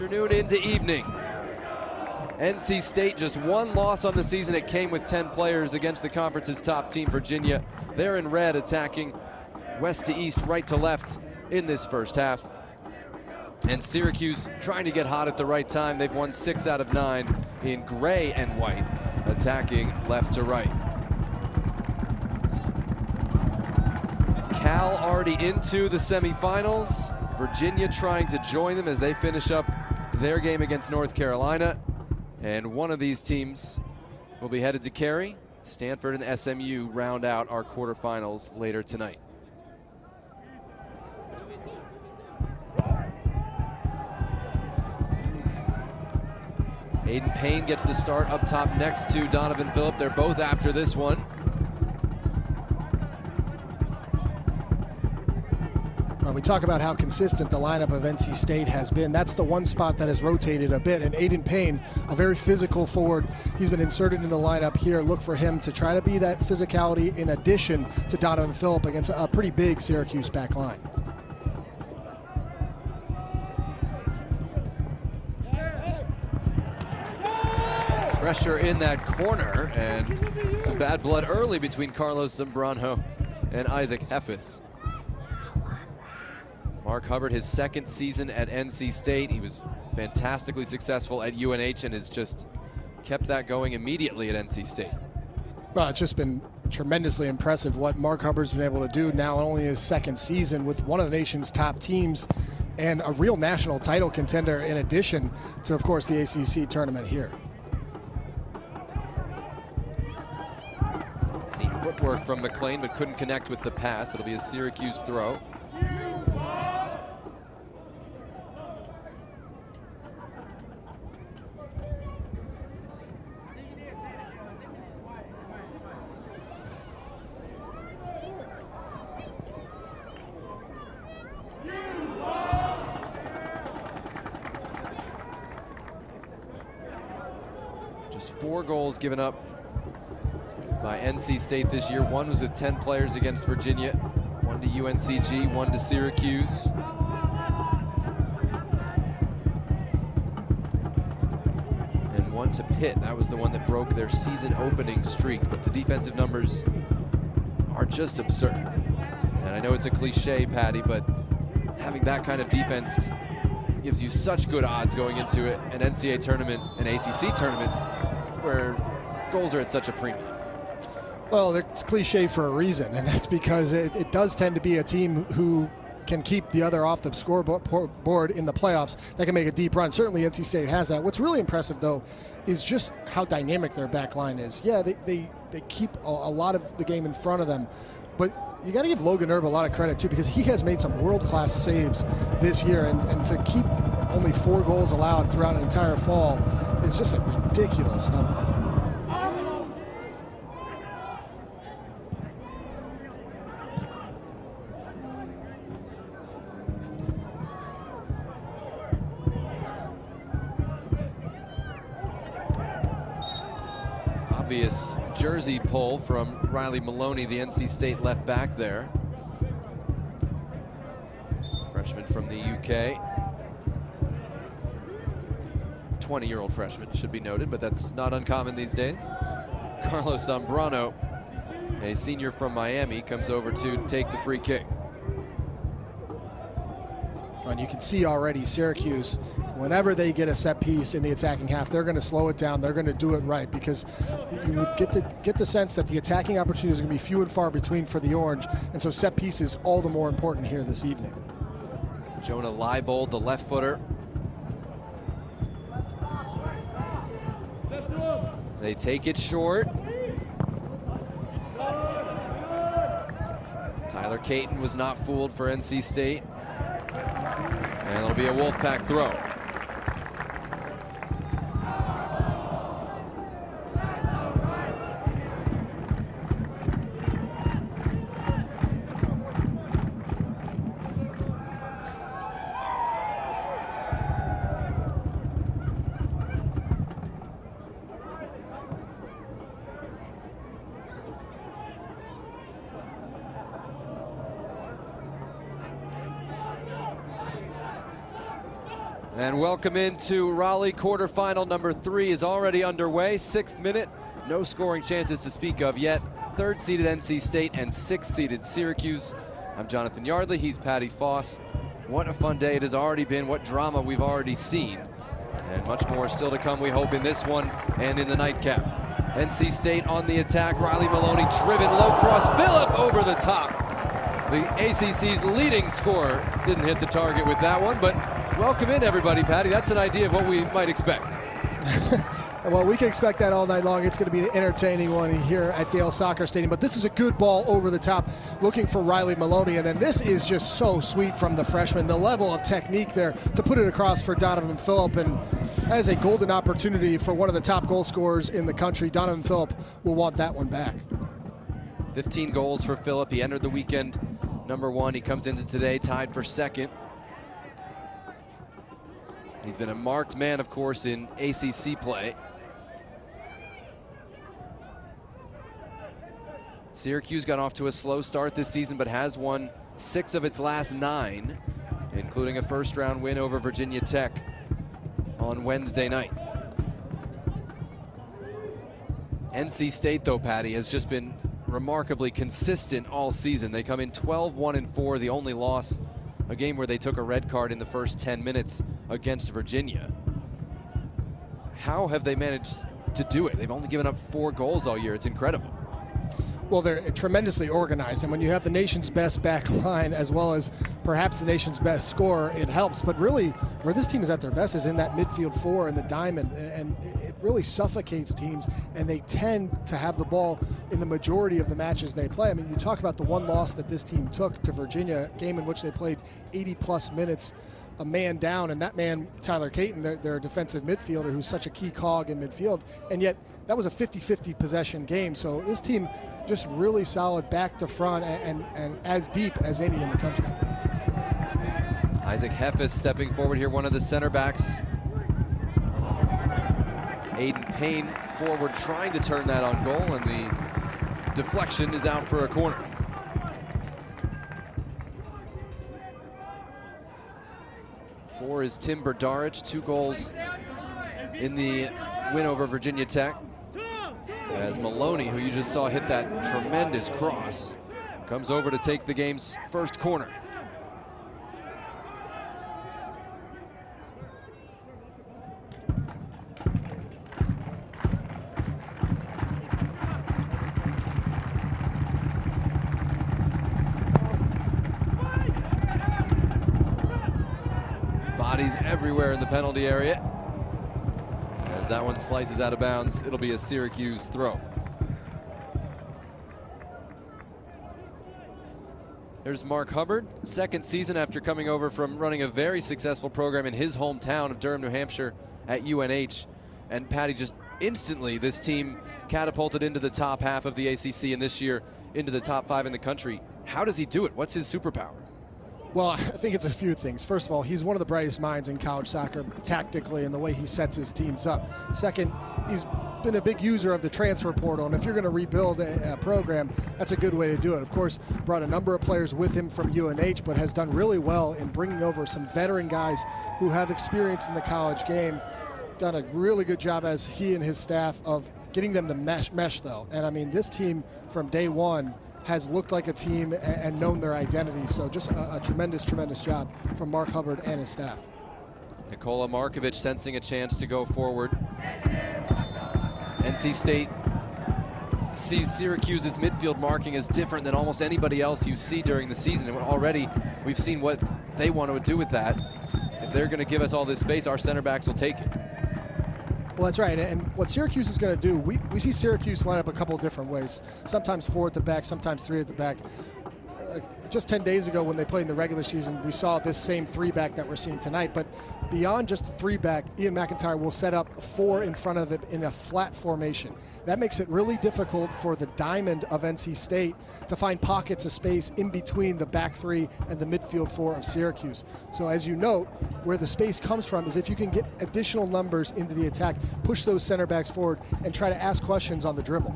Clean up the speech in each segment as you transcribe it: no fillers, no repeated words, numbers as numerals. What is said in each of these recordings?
Afternoon into evening. NC State just one loss on the season. It came with 10 players against the conference's top team, Virginia. They're in red, attacking west to east, right to left in this first half. And Syracuse trying to get hot at the right time. They've won 6 out of 9 in gray and white, attacking left to right. Cal already into the semifinals. Virginia trying to join them as they finish up their game against North Carolina. And one of these teams will be headed to Cary. Stanford and SMU round out our quarterfinals later tonight. Aiden Payne gets the start up top next to Donovan Phillip. They're both after this one. When we talk about how consistent the lineup of NC State has been, that's the one spot that has rotated a bit. And Aiden Payne, a very physical forward, he's been inserted in the lineup here. Look for him to try to be that physicality in addition to Donovan Phillip against a pretty big Syracuse back line. Pressure in that corner, and some bad blood early between Carlos Zambrano and Isaac Heffes. Mark Hubbard, his second season at NC State. He was fantastically successful at UNH and has just kept that going immediately at NC State. Well, it's just been tremendously impressive what Mark Hubbard's been able to do now, only his second season with one of the nation's top teams and a real national title contender in addition to, of course, the ACC tournament here. Neat footwork from McLean, but couldn't connect with the pass. It'll be a Syracuse throw. Just 4 goals given up by NC State this year. 1 was with 10 players against Virginia, 1 to UNCG, 1 to Syracuse. And 1 to Pitt. That was the one that broke their season opening streak, but the defensive numbers are just absurd. And I know it's a cliche, Patty, but having that kind of defense gives you such good odds going into it, an NCAA tournament, an ACC tournament, where goals are at such a premium. Well, it's cliche for a reason, and that's because it does tend to be a team who can keep the other off the scoreboard in the playoffs that can make a deep run. Certainly NC State has that. What's really impressive, though, is just how dynamic their back line is. Yeah, they keep a lot of the game in front of them, but you got to give Logan Erb a lot of credit, too, because he has made some world-class saves this year, and to keep only 4 goals allowed throughout an entire fall is just a ridiculous number. Obvious jersey pull from Riley Maloney, the NC State left back there. Freshman from the UK. 20-year-old freshman, should be noted, but that's not uncommon these days. Carlos Zambrano, a senior from Miami, comes over to take the free kick. And you can see already Syracuse, whenever they get a set piece in the attacking half, they're going to slow it down. They're going to do it right, because you would get the sense that the attacking opportunities are going to be few and far between for the Orange, and so set piece is all the more important here this evening. Jonah Leibold, the left footer. They take it short. Tyler Caton was not fooled for NC State. And it'll be a Wolfpack throw. And welcome into Raleigh. Quarterfinal number 3 is already underway. 6th minute, no scoring chances to speak of yet. 3rd-seeded NC State and 6th-seeded Syracuse. I'm Jonathan Yardley, he's Patty Foss. What a fun day it has already been, what drama we've already seen. And much more still to come, we hope, in this one and in the nightcap. NC State on the attack, Riley Maloney driven low cross, Phillip over the top. The ACC's leading scorer didn't hit the target with that one, but welcome in, everybody, Patty. That's an idea of what we might expect. Well, we can expect that all night long. It's going to be an entertaining one here at Dale Soccer Stadium. But this is a good ball over the top, looking for Riley Maloney. And then this is just so sweet from the freshman. The level of technique there to put it across for Donovan Phillip. And that is a golden opportunity for one of the top goal scorers in the country. Donovan Phillip will want that one back. 15 goals for Phillip. He entered the weekend #1. He comes into today tied for 2nd. He's been a marked man, of course, in ACC play. Syracuse got off to a slow start this season, but has won 6 of its last 9, including a first-round win over Virginia Tech on Wednesday night. NC State, though, Patty, has just been remarkably consistent all season. They come in 12-1-4, the only loss, a game where they took a red card in the first 10 minutes against Virginia. How have they managed to do it? They've only given up 4 goals all year. It's incredible. Well, they're tremendously organized, and when you have the nation's best back line as well as perhaps the nation's best scorer, it helps. But really, where this team is at their best is in that midfield 4 and the diamond, and it really suffocates teams, and they tend to have the ball in the majority of the matches they play. I mean, you talk about the one loss that this team took to Virginia, a game in which they played 80-plus minutes, a man down, and that man, Tyler Caton, their defensive midfielder, who's such a key cog in midfield, and yet that was a 50-50 possession game. So this team just really solid back to front and as deep as any in the country. Isaac Heffes stepping forward here, one of the center backs. Aiden Payne forward trying to turn that on goal, and the deflection is out for a corner. For is Tim Berdaric, 2 goals in the win over Virginia Tech. As Maloney, who you just saw hit that tremendous cross, comes over to take the game's first corner. Bodies everywhere in the penalty area. As that one slices out of bounds, it'll be a Syracuse throw. There's Mark Hubbard, 2nd season after coming over from running a very successful program in his hometown of Durham, New Hampshire at UNH. And Patty, just instantly, this team catapulted into the top half of the ACC, and this year into the top 5 in the country. How does he do it? What's his superpower? Well, I think it's a few things. First of all, he's one of the brightest minds in college soccer tactically and the way he sets his teams up. Second, he's been a big user of the transfer portal, and if you're going to rebuild a program, that's a good way to do it. Of course, brought a number of players with him from UNH, but has done really well in bringing over some veteran guys who have experience in the college game. Done a really good job, as he and his staff, of getting them to mesh though. And I mean, this team from day one has looked like a team and known their identity. So just a tremendous, tremendous job from Mark Hubbard and his staff. Nikola Markovic sensing a chance to go forward. NC State sees Syracuse's midfield marking as different than almost anybody else you see during the season. And already we've seen what they want to do with that. If they're going to give us all this space, our center backs will take it. Well, that's right, and what Syracuse is going to do, we see Syracuse line up a couple of different ways. Sometimes 4 at the back, sometimes 3 at the back. Just 10 days ago when they played in the regular season, we saw this same 3-back that we're seeing tonight. But beyond just the 3-back, Ian McIntyre will set up 4 in front of it in a flat formation. That makes it really difficult for the diamond of NC State to find pockets of space in between the back 3 and the midfield 4 of Syracuse. So as you note, where the space comes from is if you can get additional numbers into the attack, push those center backs forward, and try to ask questions on the dribble.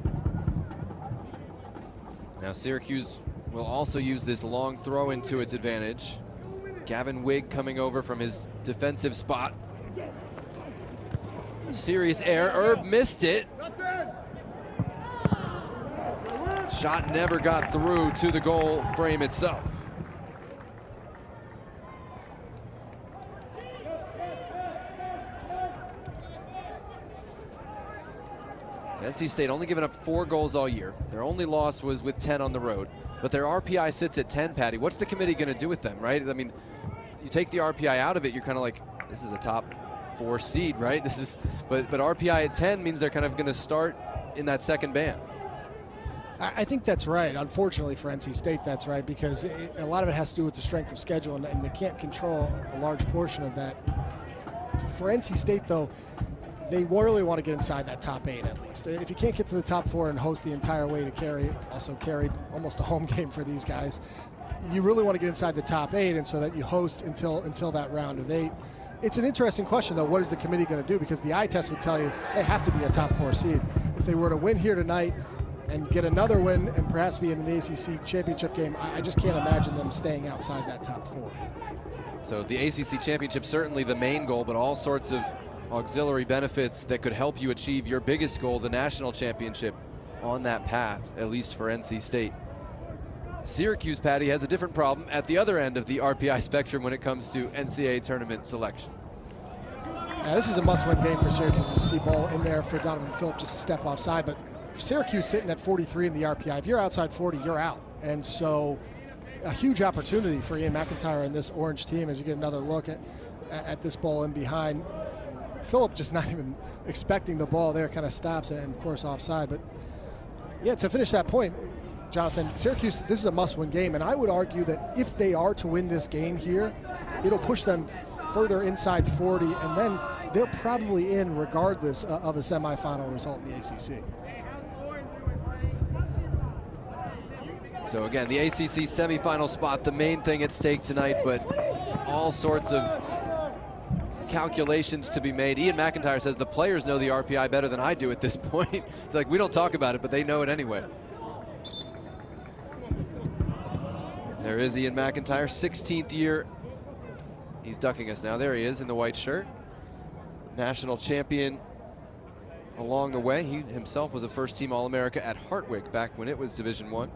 Now Syracuse will also use this long throw into its advantage. Gavin Wigg coming over from his defensive spot. Serious error. Erb missed it. Shot never got through to the goal frame itself. NC State only given up 4 goals all year. Their only loss was with 10 on the road, but their RPI sits at 10, Patty. What's the committee going to do with them, right? I mean, you take the RPI out of it, you're kind of like, this is a top 4 seed, right? But RPI at 10 means they're kind of going to start in that second band. I think that's right. Unfortunately for NC State, that's right, because a lot of it has to do with the strength of schedule, and they can't control a large portion of that. For NC State, though, they really want to get inside that top 8 at least. If you can't get to the top 4 and host the entire way to carry almost a home game for these guys, you really want to get inside the top 8, and so that you host until that round of 8. It's an interesting question, though. What is the committee going to do? Because the eye test would tell you they have to be a top 4 seed. If they were to win here tonight and get another win and perhaps be in the ACC championship game, I just can't imagine them staying outside that top 4. So the ACC championship, certainly the main goal, but all sorts of auxiliary benefits that could help you achieve your biggest goal, the national championship, on that path, at least for NC State. Syracuse, Patty, has a different problem at the other end of the RPI spectrum when it comes to NCAA tournament selection. This is a must-win game for Syracuse to see ball in there for Donovan Phillip just to step offside, but Syracuse sitting at 43 in the RPI. If you're outside 40, you're out. And so a huge opportunity for Ian McIntyre and this orange team as you get another look at this ball in behind. Phillip just not even expecting the ball there, kind of stops and of course offside. But yeah, to finish that point, Jonathan, Syracuse, this is a must-win game, and I would argue that if they are to win this game here, it'll push them further inside 40, and then they're probably in regardless of a semifinal result in the ACC. So again, the ACC semifinal spot, the main thing at stake tonight, but all sorts of calculations to be made. Ian McIntyre says the players know the RPI better than I do at this point. It's like, we don't talk about it, but they know it anyway. There is Ian McIntyre, 16th year. He's ducking us now. There he is in the white shirt. National champion along the way. He himself was a first-team All-America at Hartwick back when it was Division I.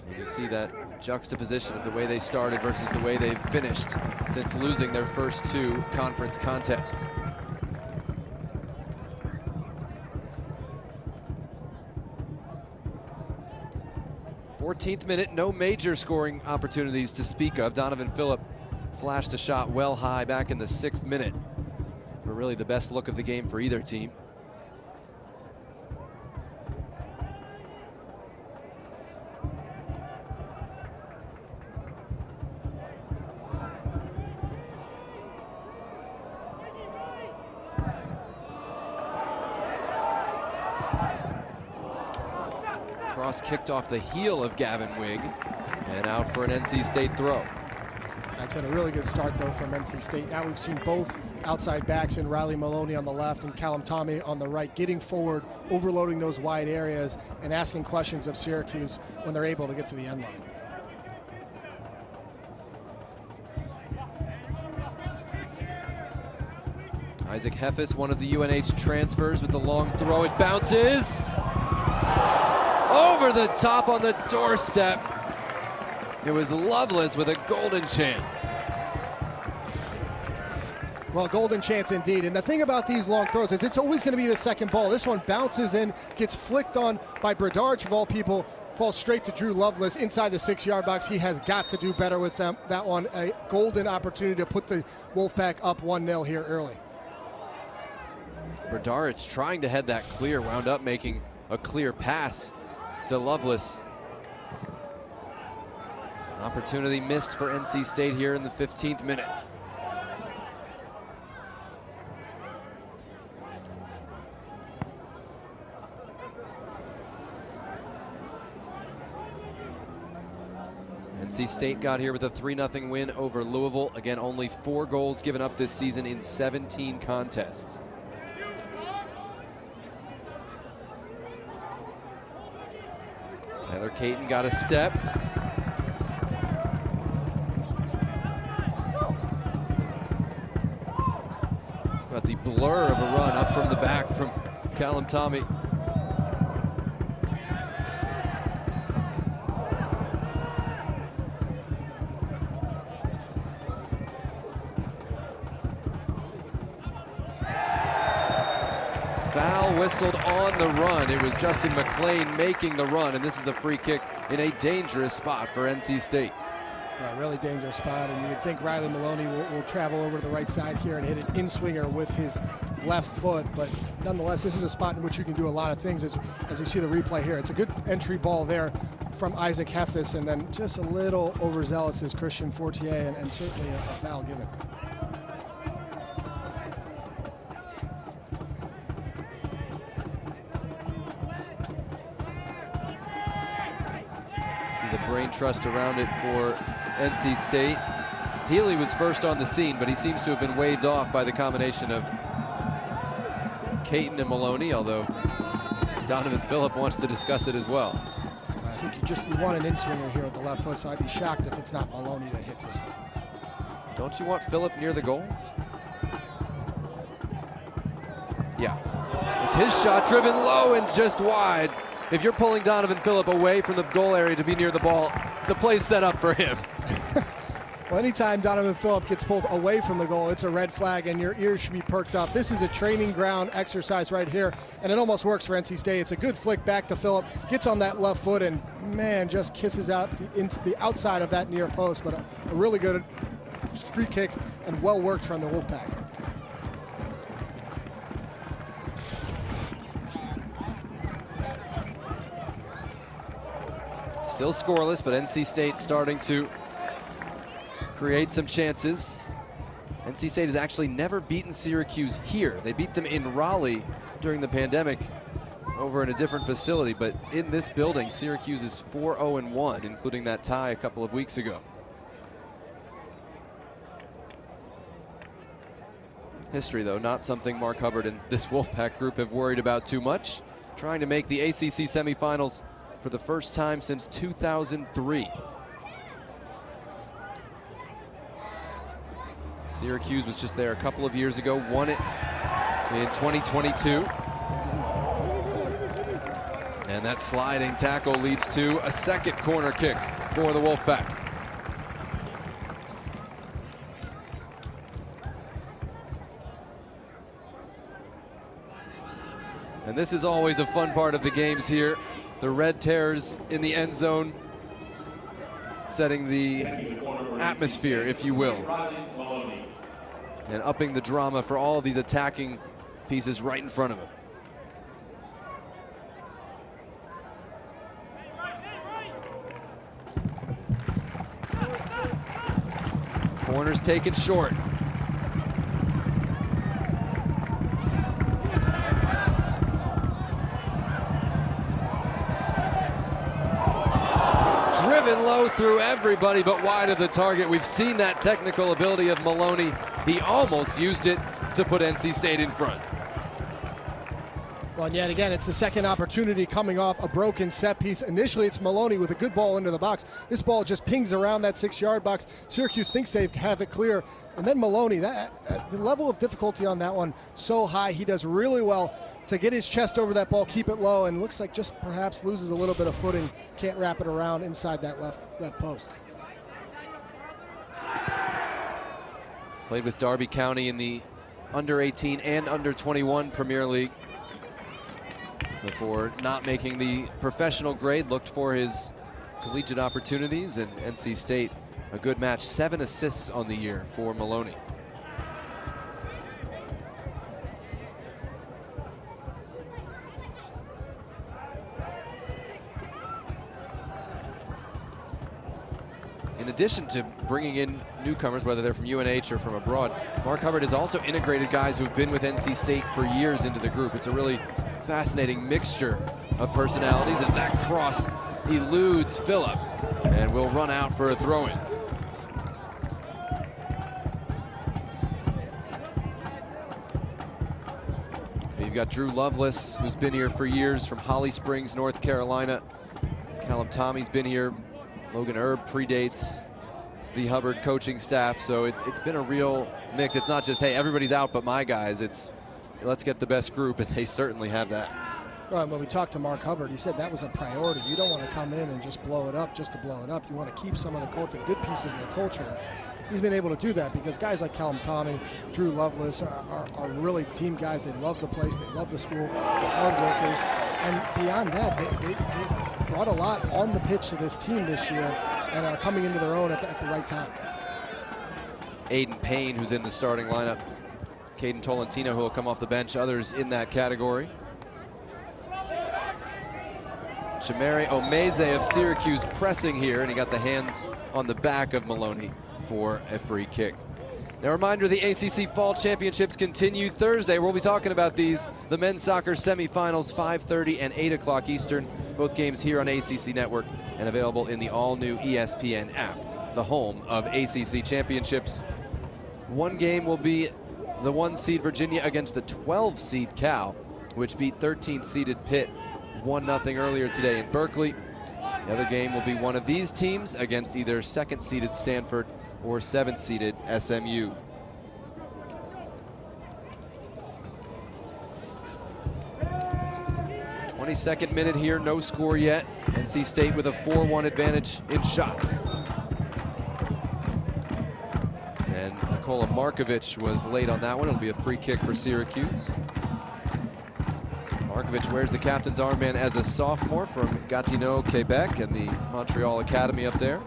And you see that juxtaposition of the way they started versus the way they've finished since losing their first 2 conference contests. Fourteenth minute, no major scoring opportunities to speak of. Donovan Phillip flashed a shot well high back in the 6th minute for really the best look of the game for either team. Cross kicked off the heel of Gavin Wigg and out for an NC State throw. That's been a really good start, though, from NC State. Now we've seen both outside backs in Riley Maloney on the left and Callum Tommy on the right, getting forward, overloading those wide areas, and asking questions of Syracuse when they're able to get to the end line. Isaac Heffes, one of the UNH transfers, with the long throw. It bounces over the top on the doorstep. It was Lovelace with a golden chance. Well, golden chance indeed. And the thing about these long throws is it's always going to be the second ball. This one bounces in, gets flicked on by Bradaric of all people, falls straight to Drew Lovelace inside the 6-yard box. He has got to do better with that one. A golden opportunity to put the Wolfpack up 1-0 here early. Bradaric trying to head that clear, wound up making a clear pass to Lovelace. Opportunity missed for NC State here in the 15th minute. NC State got here with a 3-0 win over Louisville. Again, only 4 goals given up this season in 17 contests. Tyler Caton got a step. Got the blur of a run up from the back from Callum Tommy. Foul whistled on the run. It was Justin McLean making the run, and this is a free kick in a dangerous spot for NC State. A really dangerous spot, and you would think Riley Maloney will travel over to the right side here and hit an in-swinger with his left foot, but nonetheless, this is a spot in which you can do a lot of things as you see the replay here. It's a good entry ball there from Isaac Heffes, and then just a little overzealous is Christian Fortier, and certainly a foul given. See the brain trust around it for NC State. Healy was first on the scene, but he seems to have been waved off by the combination of Caton and Maloney, although Donovan Phillip wants to discuss it as well. I think you want an in-swinger here at the left foot, so I'd be shocked if it's not Maloney that hits this one. Don't you want Phillip near the goal? Yeah. It's his shot, driven low and just wide. If you're pulling Donovan Phillip away from the goal area to be near the ball, the play's set up for him. Well, anytime Donovan Phillip gets pulled away from the goal, it's a red flag, and your ears should be perked up. This is a training ground exercise right here, and it almost works for NC State. It's a good flick back to Phillip, gets on that left foot, and man, just kisses out into the outside of that near post, but a really good free kick and well worked from the Wolfpack. Still scoreless, but NC State starting to create some chances. NC State has actually never beaten Syracuse here. They beat them in Raleigh during the pandemic over in a different facility, but in this building, Syracuse is 4-0-1, including that tie a couple of weeks ago. History, though, not something Mark Hubbard and this Wolfpack group have worried about too much. Trying to make the ACC semifinals for the first time since 2003. Syracuse was just there a couple of years ago, won it in 2022. And that sliding tackle leads to a second corner kick for the Wolfpack. And this is always a fun part of the games here. The red tears in the end zone, setting the atmosphere, if you will, and upping the drama for all of these attacking pieces right in front of him. Corner's taken short. Driven low through everybody but wide of the target. We've seen that technical ability of Maloney. He almost used it to put NC State in front. Well, and yet again, it's the second opportunity coming off a broken set piece. Initially, it's Maloney with a good ball into the box. This ball just pings around that 6-yard box. Syracuse thinks they have it clear. And then Maloney, the level of difficulty on that one, so high. He does really well to get his chest over that ball, keep it low, and looks like just perhaps loses a little bit of footing. Can't wrap it around inside that left post. Played with Derby County in the under 18 and under 21 Premier League. Before not making the professional grade, looked for his collegiate opportunities, and NC State, a good match. 7 assists on the year for Maloney. In addition to bringing in newcomers, whether they're from UNH or from abroad, Mark Hubbard has also integrated guys who've been with NC State for years into the group. It's a really fascinating mixture of personalities as that cross eludes Phillip and will run out for a throw-in. You've got Drew Lovelace, who's been here for years, from Holly Springs, North Carolina. Callum Tommy's been here. Logan Erb predates the Hubbard coaching staff, so it's been a real mix. It's not just, hey, everybody's out but my guys. It's let's get the best group, and they certainly have that. Well, when we talked to Mark Hubbard, he said that was a priority. You don't want to come in and just blow it up just to blow it up. You want to keep some of the culture, good pieces of the culture. He's been able to do that because guys like Callum Tommy, Drew Lovelace are really team guys. They love the place, they love the school, they're hard workers. And beyond that, they've brought a lot on the pitch to this team this year and are coming into their own at the right time. Aiden Payne, who's in the starting lineup. Caden Tolentino, who will come off the bench. Others in that category. Chimere Omeze of Syracuse pressing here, and he got the hands on the back of Maloney for a free kick. Now, a reminder, the ACC Fall Championships continue Thursday. We'll be talking about these, the men's soccer semifinals, 5:30 and 8 o'clock Eastern. Both games here on ACC Network and available in the all-new ESPN app, the home of ACC Championships. One game will be the 1-seed Virginia against the 12-seed Cal, which beat 13th-seeded Pitt 1-0 earlier today in Berkeley. The other game will be one of these teams against either 2nd-seeded Stanford or 7th-seeded SMU. Second minute here, no score yet. NC State with a 4-1 advantage in shots. And Nikola Markovic was late on that one. It'll be a free kick for Syracuse. Markovic wears the captain's armband as a sophomore from Gatineau, Quebec, and the Montreal Academy up there.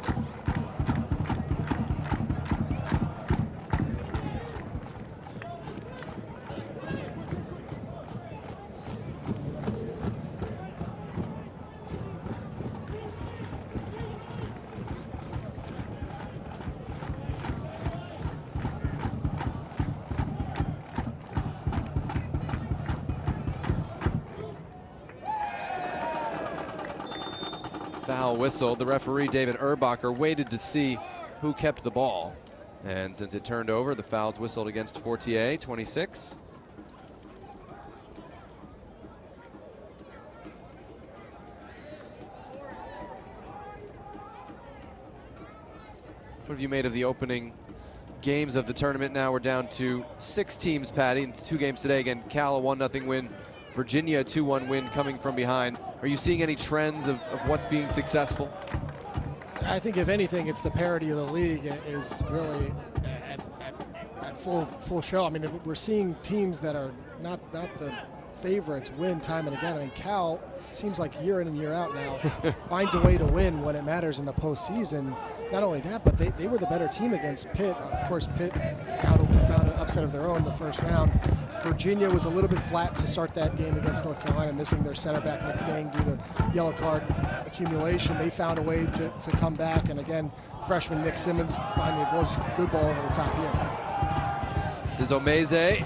Foul whistled. The referee, David Erbacher, waited to see who kept the ball. And since it turned over, the foul's whistled against Fortier, 26. What have you made of the opening games of the tournament? Now we're down to 6 teams, Patty, in 2 games today. Again, Cal, a 1-0 win. Virginia, a 2-1 win coming from behind. Are you seeing any trends of what's being successful? I think if anything, it's the parity of the league is really at full show. I mean, we're seeing teams that are not the favorites win time and again. I mean, Cal seems like year in and year out now finds a way to win when it matters in the postseason. Not only that, but they were the better team against Pitt. Of course, Pitt found an upset of their own in the first round. Virginia was a little bit flat to start that game against North Carolina, missing their center back, Nick Dang, due to yellow card accumulation. They found a way to come back, and again, freshman Nick Simmons finding a good ball over the top here. This is Omeze.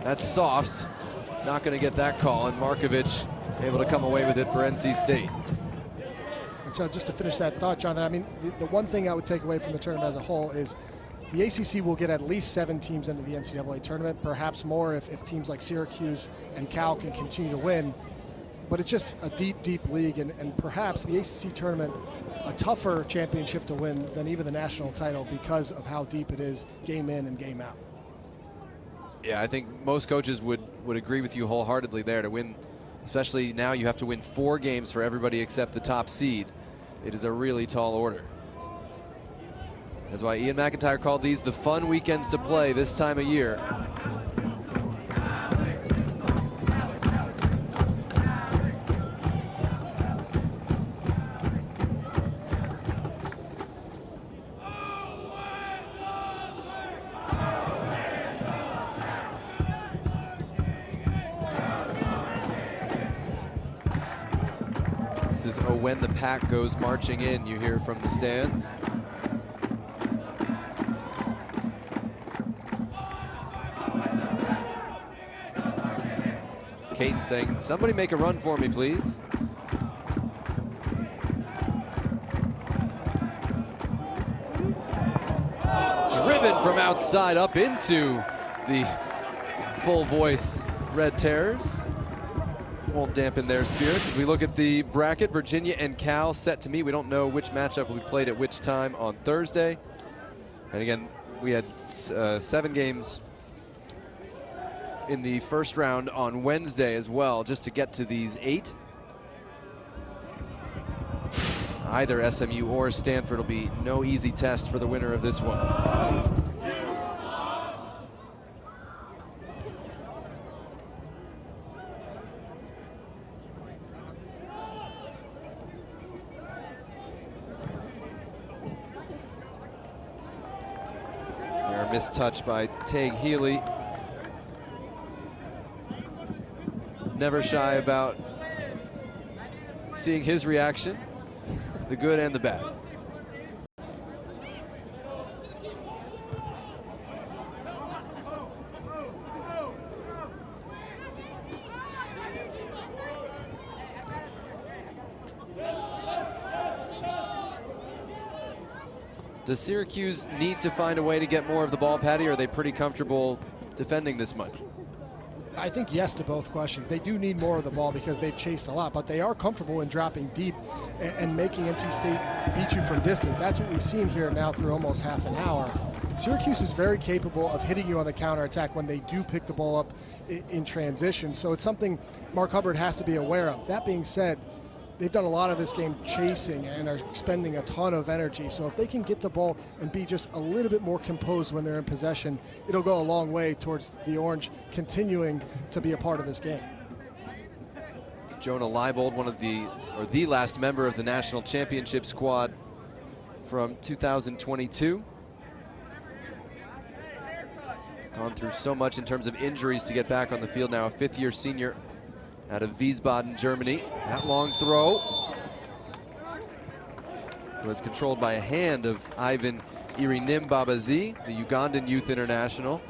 That's soft. Not going to get that call, and Markovic able to come away with it for NC State. And so just to finish that thought, Jonathan, I mean, the one thing I would take away from the tournament as a whole is the ACC will get at least 7 teams into the NCAA tournament, perhaps more if teams like Syracuse and Cal can continue to win. But it's just a deep, deep league, and perhaps the ACC tournament a tougher championship to win than even the national title because of how deep it is game in and game out. Yeah, I think most coaches would agree with you wholeheartedly there. To win, especially now, you have to win 4 games for everybody except the top seed. It is a really tall order. That's why Ian McIntyre called these the fun weekends to play this time of year. This is when the pack goes marching in, you hear from the stands. Caden saying, somebody make a run for me, please. Driven from outside up into the full voice Red Terrors. won't dampen their spirits. As we look at the bracket, Virginia and Cal set to meet. We don't know which matchup will be played at which time on Thursday. And again, we had 7 games in the first round on Wednesday as well, just to get to these 8. Either SMU or Stanford will be no easy test for the winner of this one. Missed touch by Tague Healy. Never shy about seeing his reaction, the good and the bad. Does Syracuse need to find a way to get more of the ball, Patty, or are they pretty comfortable defending this much? I think yes to both questions. They do need more of the ball because they've chased a lot, but they are comfortable in dropping deep and making NC State beat you from distance. That's what we've seen here now through almost half an hour. Syracuse is very capable of hitting you on the counterattack when they do pick the ball up in transition, so it's something Mark Hubbard has to be aware of. That being said, they've done a lot of this game chasing and are expending a ton of energy. So if they can get the ball and be just a little bit more composed when they're in possession, it'll go a long way towards the Orange continuing to be a part of this game. Jonah Leibold, the last member of the national championship squad from 2022. Gone through so much in terms of injuries to get back on the field now, a 5th-year senior out of Wiesbaden, Germany. That long throw was controlled by a hand of Ivan Irinimbabazi, the Ugandan youth international.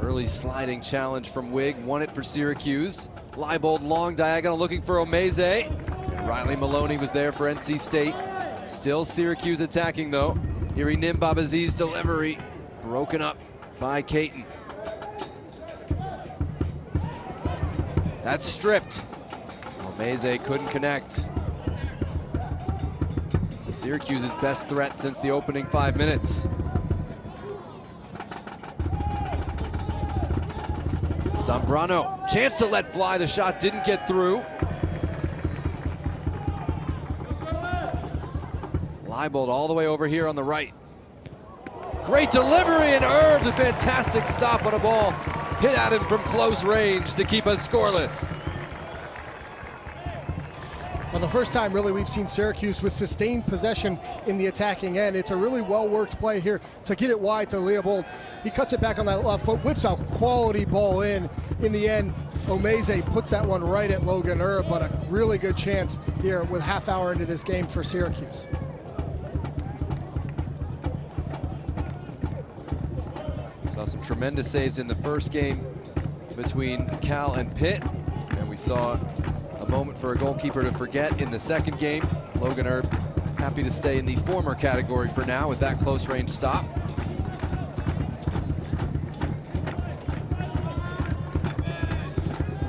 Early sliding challenge from Wig, won it for Syracuse. Leibold long diagonal looking for Omeze. And Riley Maloney was there for NC State. Still Syracuse attacking though. Irinimbabazi's delivery broken up by Caton. That's stripped. Omeze couldn't connect. So Syracuse's best threat since the opening 5 minutes. Zambrano, chance to let fly, the shot didn't get through. Leibold all the way over here on the right. Great delivery, and Erb, the fantastic stop on a ball hit at him from close range to keep us scoreless. For the first time, really, we've seen Syracuse with sustained possession in the attacking end. It's a really well-worked play here to get it wide to Leibold. He cuts it back on that left foot, whips a quality ball in. In the end, Omeze puts that one right at Logan Erb, but a really good chance here with half hour into this game for Syracuse. Saw some tremendous saves in the first game between Cal and Pitt, and we saw a moment for a goalkeeper to forget in the second game. Logan Erb happy to stay in the former category for now with that close range stop.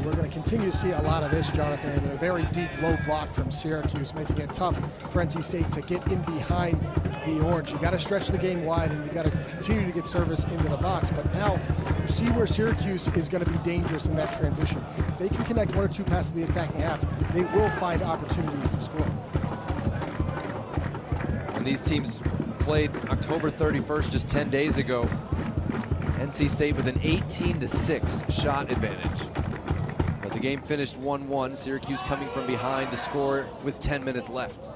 We're going to continue to see a lot of this, Jonathan, and a very deep low block from Syracuse, making it tough for NC State to get in behind the Orange. You got to stretch the game wide, and you got to continue to get service into the box. But now you see where Syracuse is going to be dangerous in that transition. If they can connect 1 or 2 passes in the attacking half, they will find opportunities to score. When these teams played October 31st, just 10 days ago, NC State with an 18-6 shot advantage. But the game finished 1-1, Syracuse coming from behind to score with 10 minutes left.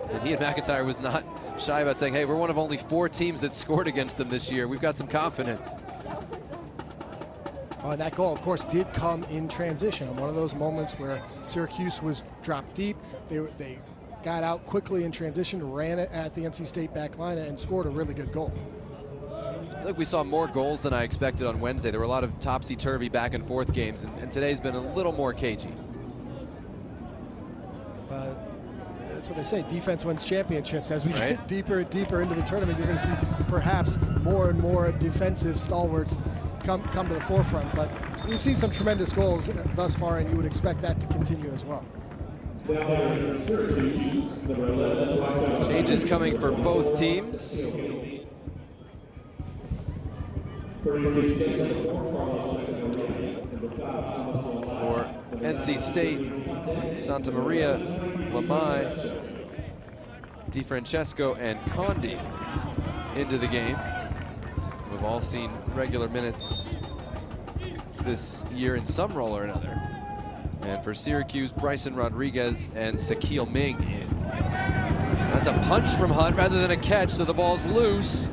And Ian McIntyre was not shy about saying, hey, we're one of only 4 teams that scored against them this year. We've got some confidence. And that goal, of course, did come in transition. One of those moments where Syracuse was dropped deep. They got out quickly in transition, ran it at the NC State back line, and scored a really good goal. I think we saw more goals than I expected on Wednesday. There were a lot of topsy-turvy back and forth games, and today's been a little more cagey. That's what they say, defense wins championships. As we get deeper and deeper into the tournament, you're going to see perhaps more and more defensive stalwarts come to the forefront. But we've seen some tremendous goals thus far, and you would expect that to continue as well. Changes coming for both teams. For NC State, Santa Maria, Lamai, DiFrancesco, and Condi into the game. We've all seen regular minutes this year in some role or another. And for Syracuse, Bryson Rodriguez and Sachiel Ming in. That's a punch from Hutt rather than a catch, so the ball's loose.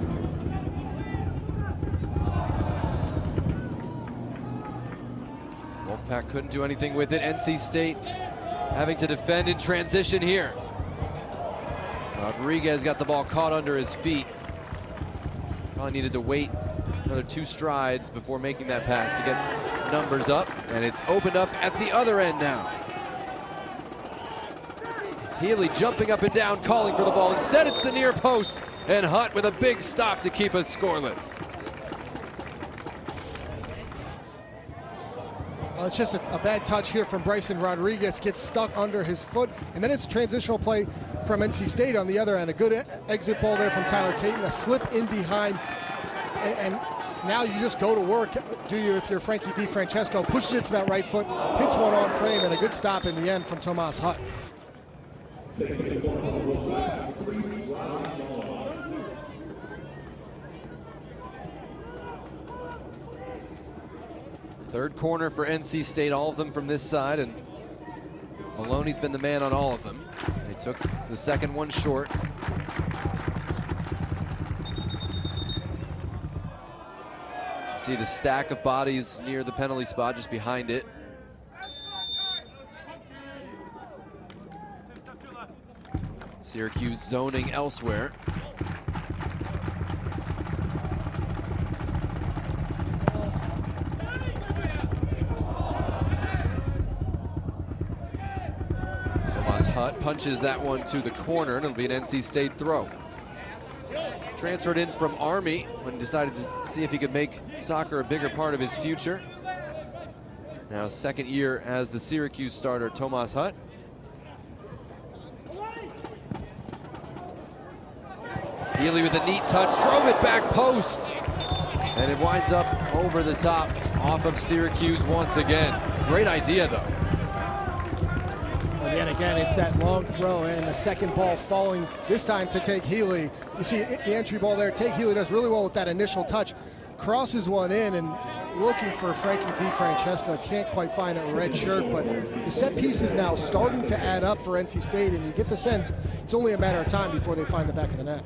Wolfpack couldn't do anything with it. NC State having to defend in transition here. Rodriguez got the ball caught under his feet. Probably needed to wait another 2 strides before making that pass to get numbers up, and it's opened up at the other end now. Healy jumping up and down, calling for the ball. Instead, it's the near post, and Hutt with a big stop to keep us scoreless. It's just a bad touch here from Bryson Rodriguez, gets stuck under his foot, and then it's a transitional play from NC State on the other end. A good exit ball there from Tyler Caton, a slip in behind, and now you just go to work, do you, if you're Frankie DiFrancesco, pushes it to that right foot, hits one on frame, and a good stop in the end from Tomas Hutt. Third corner for NC State, all of them from this side, and Maloney's been the man on all of them. They took the second one short. See the stack of bodies near the penalty spot, just behind it. Syracuse zoning elsewhere. Hutt punches that one to the corner, and it'll be an NC State throw. Transferred in from Army when decided to see if he could make soccer a bigger part of his future. Now second year as the Syracuse starter, Tomas Hutt. Healy with a neat touch, drove it back post, and it winds up over the top off of Syracuse once again. Great idea though. And again, it's that long throw and the second ball falling, this time to Tate Healy. You see the entry ball there. Tate Healy does really well with that initial touch. Crosses one in and looking for Frankie DiFrancesco. Can't quite find a red shirt, but the set piece is now starting to add up for NC State, and you get the sense it's only a matter of time before they find the back of the net.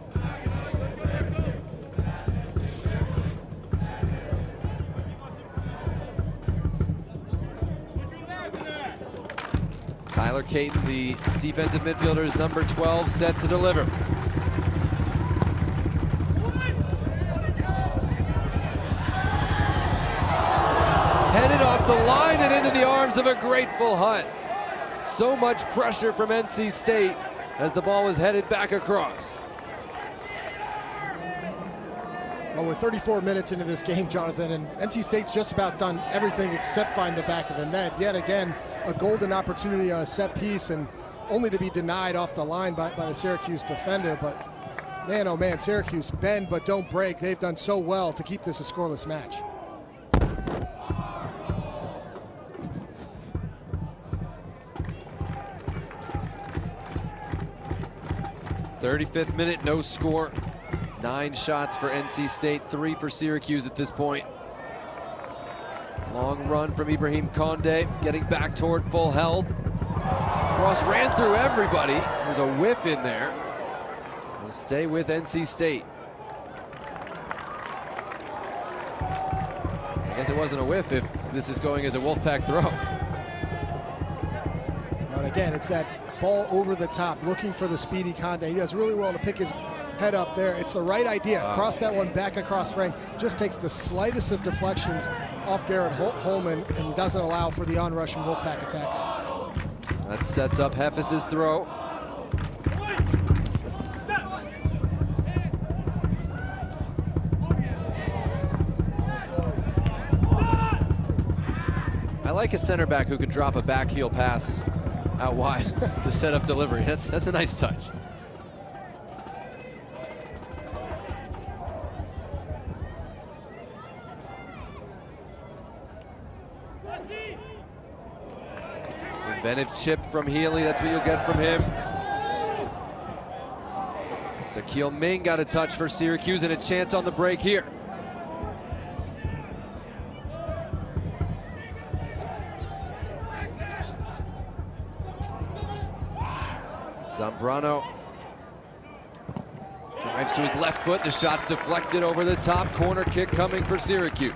Tyler Caton, the defensive midfielder's number 12, set to deliver. Headed off the line and into the arms of a grateful Hutt. So much pressure from NC State as the ball was headed back across. Well, we're 34 minutes into this game, Jonathan, and NC State's just about done everything except find the back of the net. Yet again, a golden opportunity on a set piece, and only to be denied off the line by the Syracuse defender. But man, oh man, Syracuse, bend but don't break. They've done so well to keep this a scoreless match. '35th minute, no score. 9 shots for NC State, 3 for Syracuse at this point. Long run from Ibrahim Condé, getting back toward full health. Cross ran through everybody. There's a whiff in there. We'll stay with NC State. I guess it wasn't a whiff if this is going as a Wolfpack throw. And again, it's that ball over the top, looking for the speedy Conde. He does really well to pick his head up there. It's the right idea. Cross that one back across frame. Just takes the slightest of deflections off Garrett Holman and doesn't allow for the onrushing Wolfpack attack. That sets up Hefes's throw. I like a center back who can drop a back heel pass out wide to set up delivery. That's a nice touch. Inventive chip from Healy, that's what you'll get from him. Sachiel Ming got a touch for Syracuse and a chance on the break here. Zambrano drives to his left foot, the shot's deflected over the top, corner kick coming for Syracuse.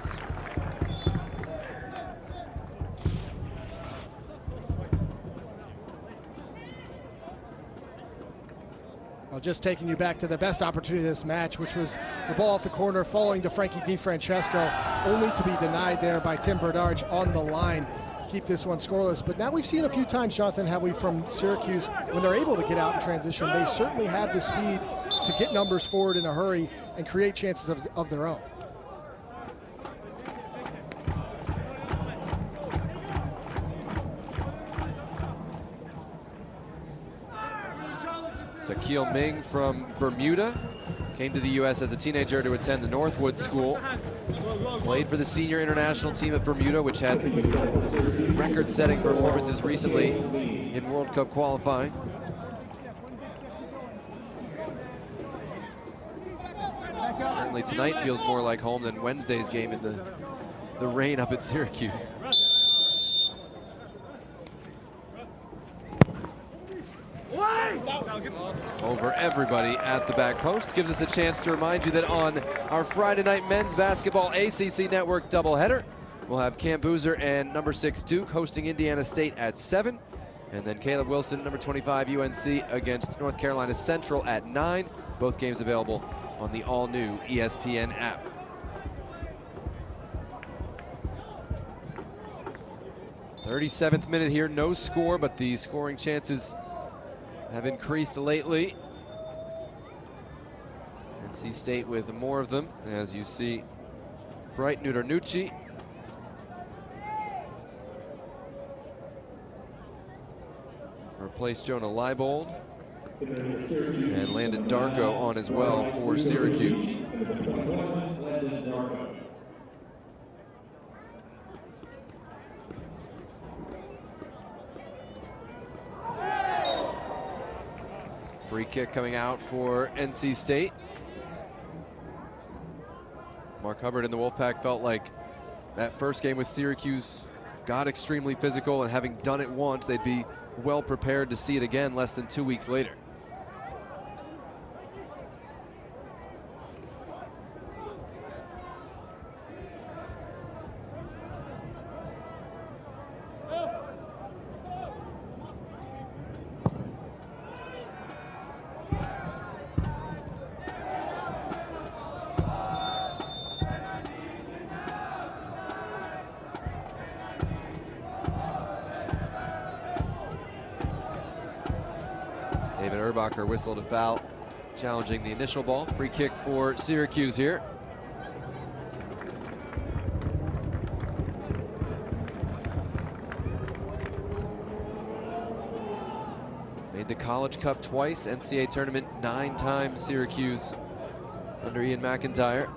Well, just taking you back to the best opportunity of this match, which was the ball off the corner falling to Frankie DiFrancesco, only to be denied there by Tim Bernard on the line. Keep this one scoreless. But now we've seen a few times, Jonathan, how we from Syracuse, when they're able to get out in transition, they certainly have the speed to get numbers forward in a hurry and create chances of their own. Sachiel Ming from Bermuda came to the U.S. as a teenager to attend the Northwood School. Played for the senior international team of Bermuda, which had record-setting performances recently in World Cup qualifying. Certainly tonight feels more like home than Wednesday's game in the rain up at Syracuse. Over everybody at the back post. Gives us a chance to remind you that on our Friday night men's basketball ACC Network doubleheader, we'll have Cam Boozer and number 6 Duke hosting Indiana State at 7. And then Caleb Wilson, number 25 UNC against North Carolina Central at 9. Both games available on the all-new ESPN app. .37th minute here, no score, but the scoring chances have increased lately. NC State with more of them, as you see Bright Nudarnucci. Replaced Jonah Leibold. And Landon Darko on as well for Syracuse. Free kick coming out for NC State. Mark Hubbard and the Wolfpack felt like that first game with Syracuse got extremely physical, and having done it once, they'd be well prepared to see it again less than 2 weeks later. David Erbacher whistled a foul, challenging the initial ball. Free kick for Syracuse here. Made the College Cup twice, NCAA tournament 9 times Syracuse under Ian McIntyre.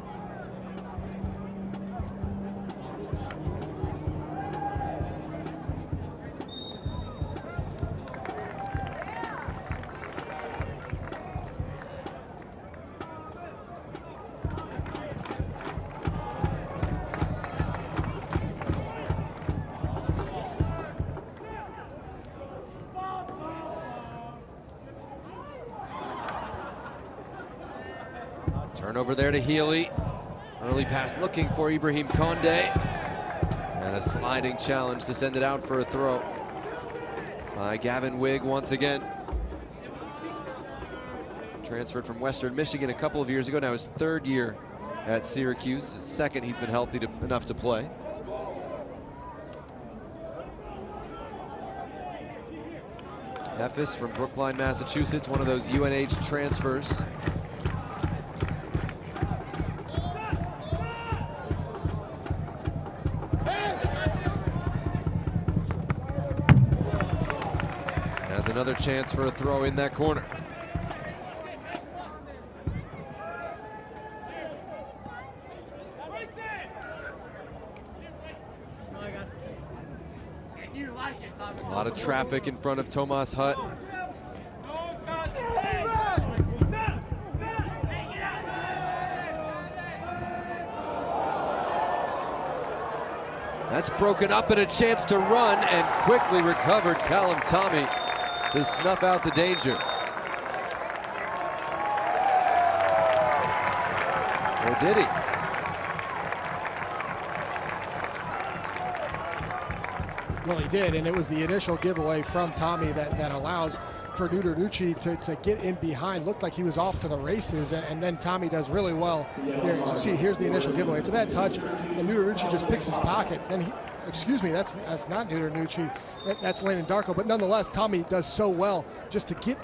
Turnover there to Healy. Early pass looking for Ibrahim Conde. And a sliding challenge to send it out for a throw. by Gavin Wigg once again. Transferred from Western Michigan a couple of years ago. Now his third year at Syracuse. His second he's been healthy enough to play. Heffis from Brookline, Massachusetts, one of those UNH transfers. Has another chance for a throw in that corner. A lot of traffic in front of Tomas Hutt. That's broken up and a chance to run, and quickly recovered Callum Tommy to snuff out the danger. Or did he? Well, he did, and it was the initial giveaway from Tommy that allows for Nucci to get in behind. Looked like he was off to the races, and then Tommy does really well. Here, as you see, here's the initial giveaway. It's a bad touch, and Nucci just picks his pocket. And he, excuse me, that's not Nucci, that's Landon Darko. But nonetheless, Tommy does so well just to get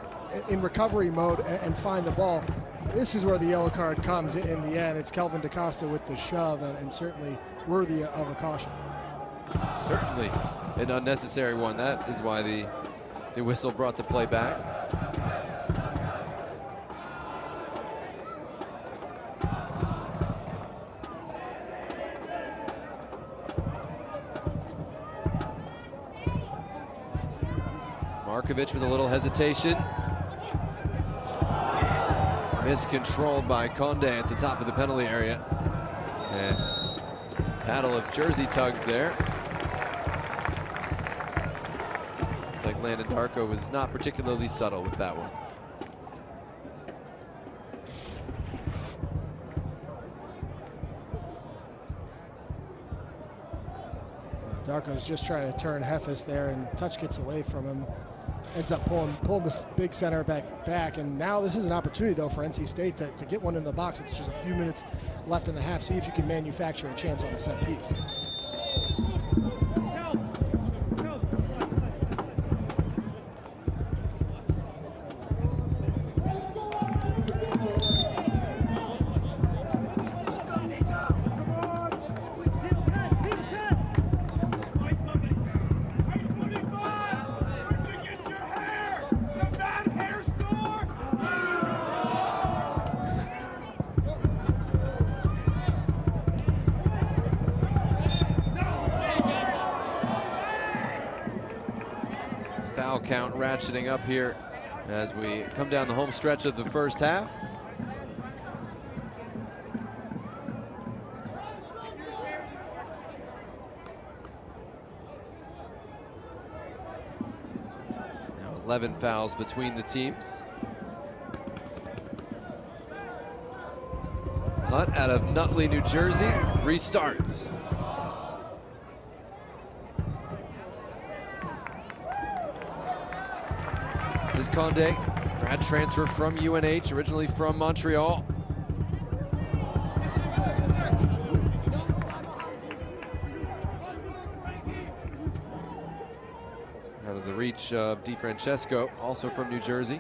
in recovery mode and find the ball. This is where the yellow card comes in the end. It's Kelvin DaCosta with the shove, and certainly worthy of a caution. Certainly an unnecessary one. That is why the whistle brought the play back. Markovic with a little hesitation. Miscontrolled by Conde at the top of the penalty area. And battle of jersey tugs there. Like Landon Darko was not particularly subtle with that one. Darko's just trying to turn Heffis there, and touch gets away from him. Ends up pulling this big center back, and now this is an opportunity though for NC State to get one in the box with just a few minutes left in the half. See if you can manufacture a chance on a set piece. Foul count ratcheting up here as we come down the home stretch of the first half. Now 11 fouls between the teams. Hutt out of Nutley, New Jersey, restarts. This is Conde, grad transfer from UNH, originally from Montreal. Out of the reach of DiFrancesco, also from New Jersey.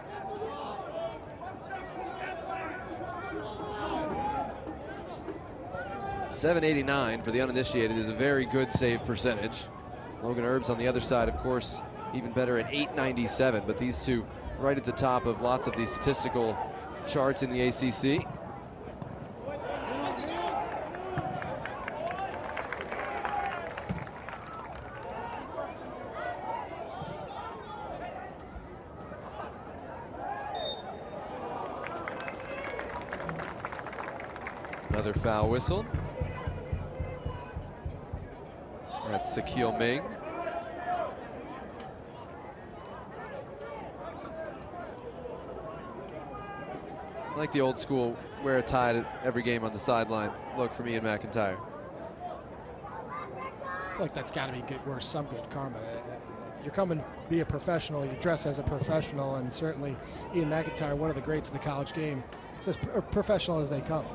.789 for the uninitiated is a very good save percentage. Logan Erbs on the other side, of course, even better at .897, but these two right at the top of lots of these statistical charts in the ACC. Another foul whistle. That's Sachiel Ming. Like the old school, wear a tie to every game on the sideline look from Ian McIntyre. I feel like that's got to be good, or some good karma. you're coming to be a professional, you dress as a professional, and certainly Ian McIntyre, one of the greats of the college game, it's as professional as they come.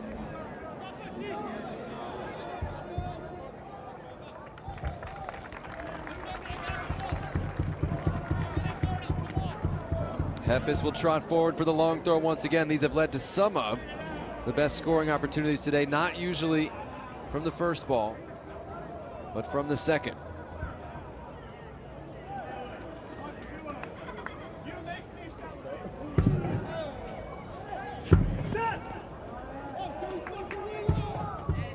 Heffis will trot forward for the long throw once again. These have led to some of the best scoring opportunities today, not usually from the first ball, but from the second.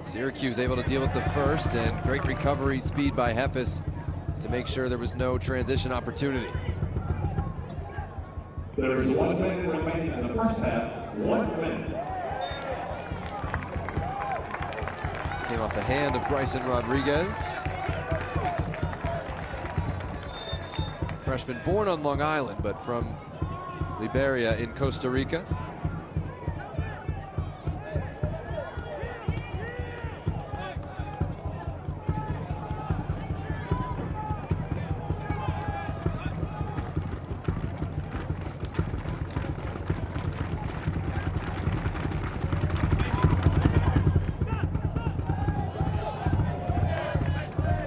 Syracuse able to deal with the first, and great recovery speed by Heffis to make sure there was no transition opportunity. There is 1 minute remaining in the first half. 1 minute. Came off the hand of Bryson Rodriguez. Freshman born on Long Island, but from Liberia in Costa Rica.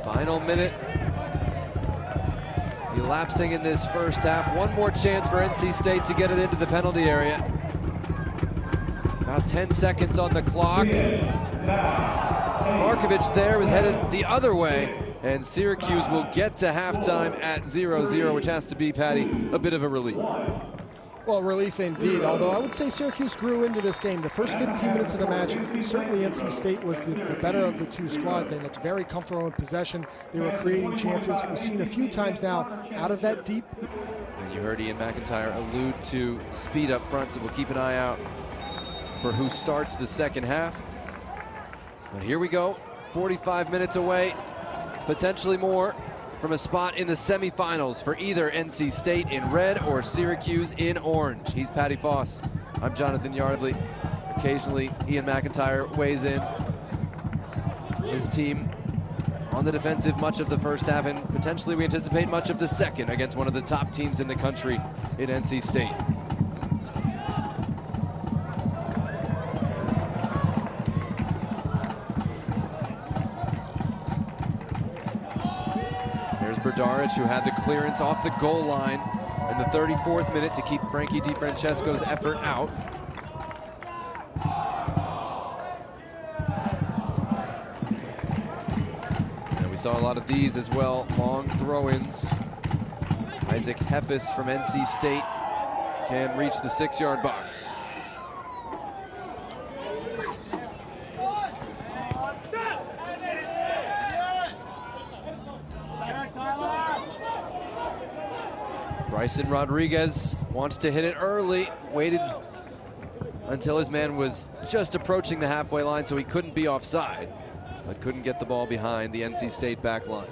Final minute elapsing in this first half. One more chance for NC State to get it into the penalty area. About 10 seconds on the clock. Markovic there was headed the other way, and Syracuse will get to halftime at 0-0, which has to be, Patty, a bit of a relief. Well, relief indeed, although I would say Syracuse grew into this game. The first 15 minutes of the match, certainly NC State was the better of the two squads. They looked very comfortable in possession. They were creating chances. We've seen a few times now out of that deep. And you heard Ian McIntyre allude to speed up front, so we'll keep an eye out for who starts the second half. But here we go, 45 minutes away, potentially more, from a spot in the semifinals for either NC State in red or Syracuse in orange. He's Patty Foss. I'm Jonathan Yardley. Occasionally, Ian McIntyre weighs in. His team on the defensive much of the first half, and potentially we anticipate much of the second against one of the top teams in the country in NC State. Berdaric, who had the clearance off the goal line in the 34th minute to keep Frankie DiFrancesco's effort out. And we saw a lot of these as well, long throw-ins. Isaac Heffis from NC State can reach the 6-yard box. Bryson Rodriguez wants to hit it early, waited until his man was just approaching the halfway line so he couldn't be offside, but couldn't get the ball behind the NC State back line.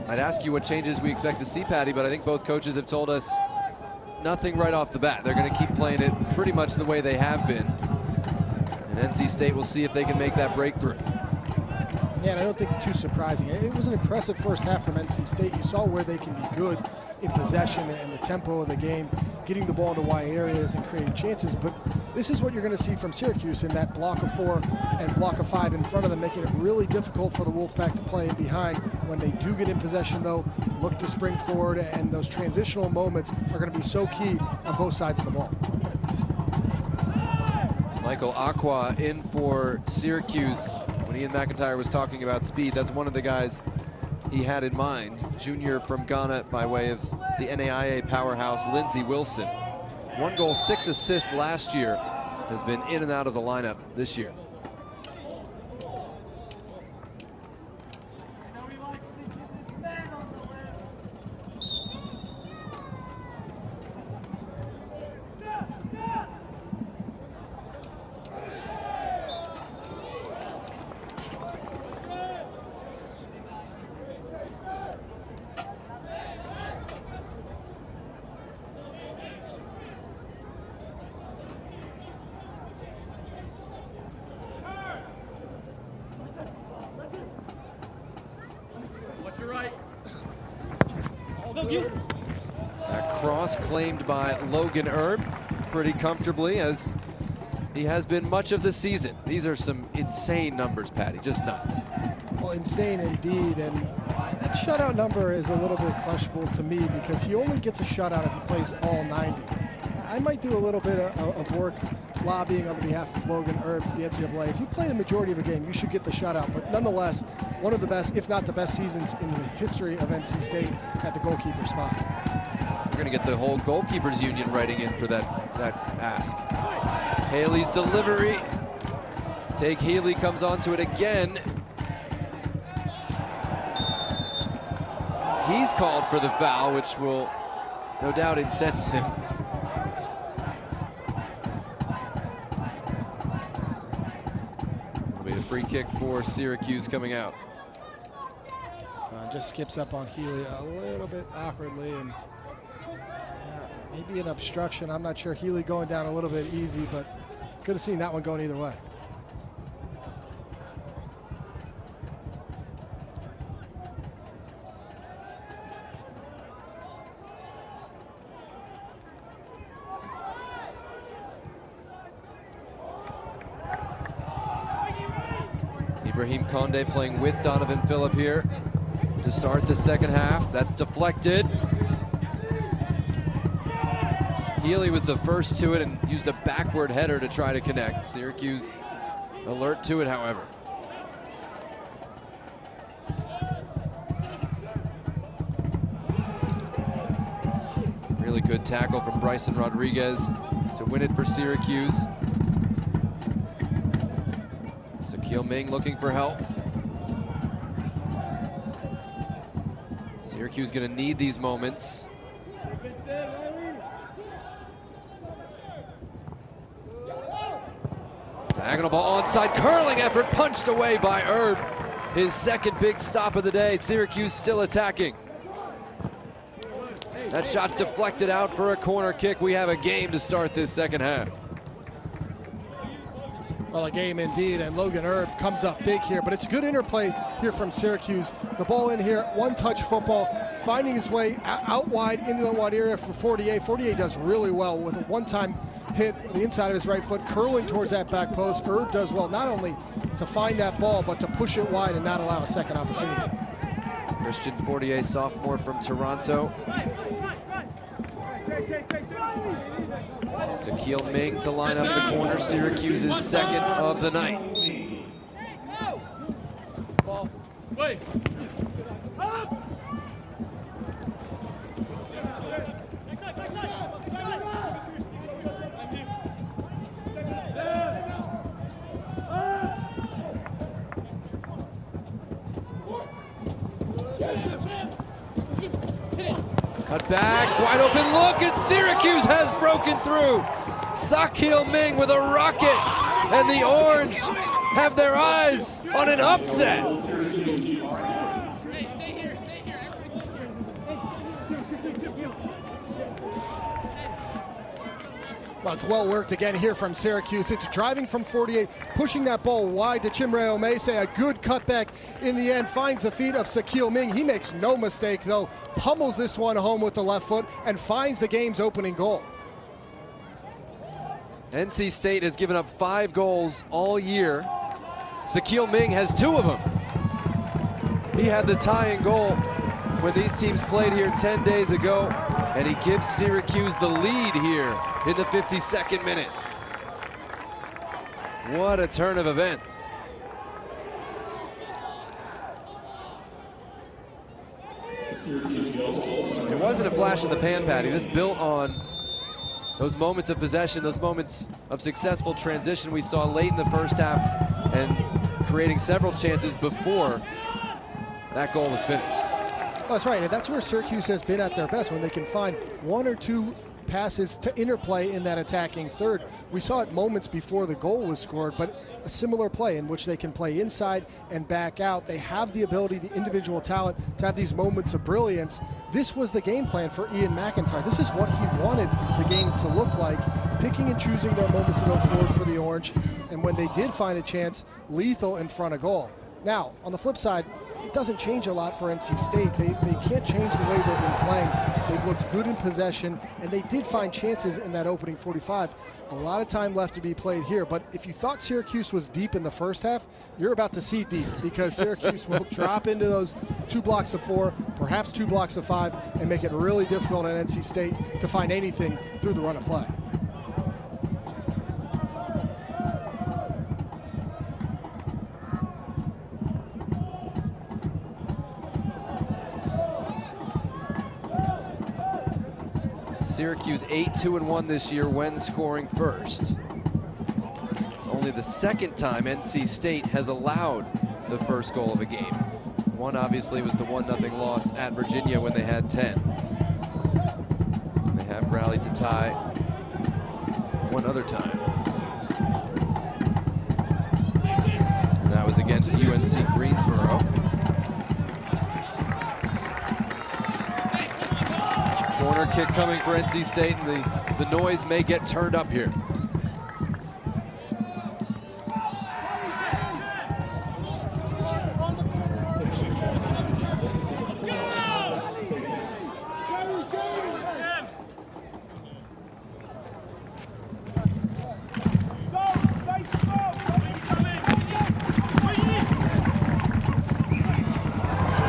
I'd ask you what changes we expect to see, Patty, but I think both coaches have told us nothing right off the bat. They're going to keep playing it pretty much the way they have been. And NC State will see if they can make that breakthrough. Yeah, and I don't think too surprising. It was an impressive first half from NC State. You saw where they can be good in possession and the tempo of the game, getting the ball into wide areas and creating chances. But this is what you're going to see from Syracuse in that block of 4 and block of 5 in front of them, making it really difficult for the Wolfpack to play behind. When they do get in possession, though, look to spring forward, and those transitional moments are going to be so key on both sides of the ball. Michael Aqua in for Syracuse. When Ian McIntyre was talking about speed, that's one of the guys he had in mind. Junior from Ghana by way of the NAIA powerhouse, Lindsey Wilson. 1 goal, 6 assists last year, has been in and out of the lineup this year. That cross claimed by Logan Erb pretty comfortably, as he has been much of the season. These are some insane numbers, Patty, just nuts. Well, insane indeed, and that shutout number is a little bit questionable to me because he only gets a shutout if he plays all 90. I might do a little bit of work lobbying on behalf of Logan Erb to the NCAA. If you play the majority of a game, you should get the shutout, but nonetheless, one of the best, if not the best seasons in the history of NC State at the goalkeeper spot. We're gonna get the whole goalkeepers union writing in for that ask. Haley's delivery. Take Healy comes onto it again. He's called for the foul, which will no doubt incense him. It'll be a free kick for Syracuse coming out. Just skips up on Healy a little bit awkwardly, and maybe an obstruction. I'm not sure. Healy going down a little bit easy, but could have seen that one going either way. Ibrahim Condé playing with Donovan Phillip here to start the second half. That's deflected. Healy was the first to it and used a backward header to try to connect. Syracuse alert to it, however. Really good tackle from Bryson Rodriguez to win it for Syracuse. Sachiel Ming looking for help. Syracuse gonna need these moments. Diagonal ball onside, curling effort punched away by Erb. His second big stop of the day. Syracuse still attacking. That shot's deflected out for a corner kick. We have a game to start this second half. Well, a game indeed, and Logan Erb comes up big here, but it's a good interplay here from Syracuse. The ball in here, one-touch football, finding his way out wide into the wide area for 48. 48 does really well with a one-time hit the inside of his right foot, curling towards that back post. Erb does well not only to find that ball, but to push it wide and not allow a second opportunity. Christian Fortier, sophomore from Toronto. Sachiel Ming to line up the corner, Syracuse's second of the night. Cut back, wide open look, and Syracuse has broken through. Sachiel Ming with a rocket, and the Orange have their eyes on an upset. Well, it's well worked again here from Syracuse. It's driving from 48, pushing that ball wide to Chimere Omeze. A good cutback in the end, finds the feet of Sachiel Ming. He makes no mistake, though, pummels this one home with the left foot and finds the game's opening goal. NC State has given up 5 goals all year. Sachiel Ming has 2 of them. He had the tying goal when these teams played here 10 days ago, and he gives Syracuse the lead here in the 52nd minute. What a turn of events. It wasn't a flash in the pan, Patty. This built on those moments of possession, those moments of successful transition we saw late in the first half, and creating several chances before that goal was finished. Well, that's right, and that's where Syracuse has been at their best, when they can find 1 or 2 passes to interplay in that attacking third. We saw it moments before the goal was scored, but a similar play in which they can play inside and back out. They have the ability, the individual talent, to have these moments of brilliance. This was the game plan for Ian McIntyre. This is what he wanted the game to look like, picking and choosing their moments to go forward for the Orange, and when they did find a chance, lethal in front of goal. Now, on the flip side, it doesn't change a lot for NC State. They can't change the way they've been playing. They've looked good in possession, and they did find chances in that opening 45. A lot of time left to be played here, but if you thought Syracuse was deep in the first half, you're about to see deep, because Syracuse will drop into those 2 blocks of 4, perhaps 2 blocks of 5, and make it really difficult at NC State to find anything through the run of play. Syracuse 8-2-1 this year when scoring first. It's only the second time NC State has allowed the first goal of a game. One obviously was the 1-0 loss at Virginia when they had 10. They have rallied to tie one other time. And that was against UNC Greensboro. Corner kick coming for NC State, and the noise may get turned up here.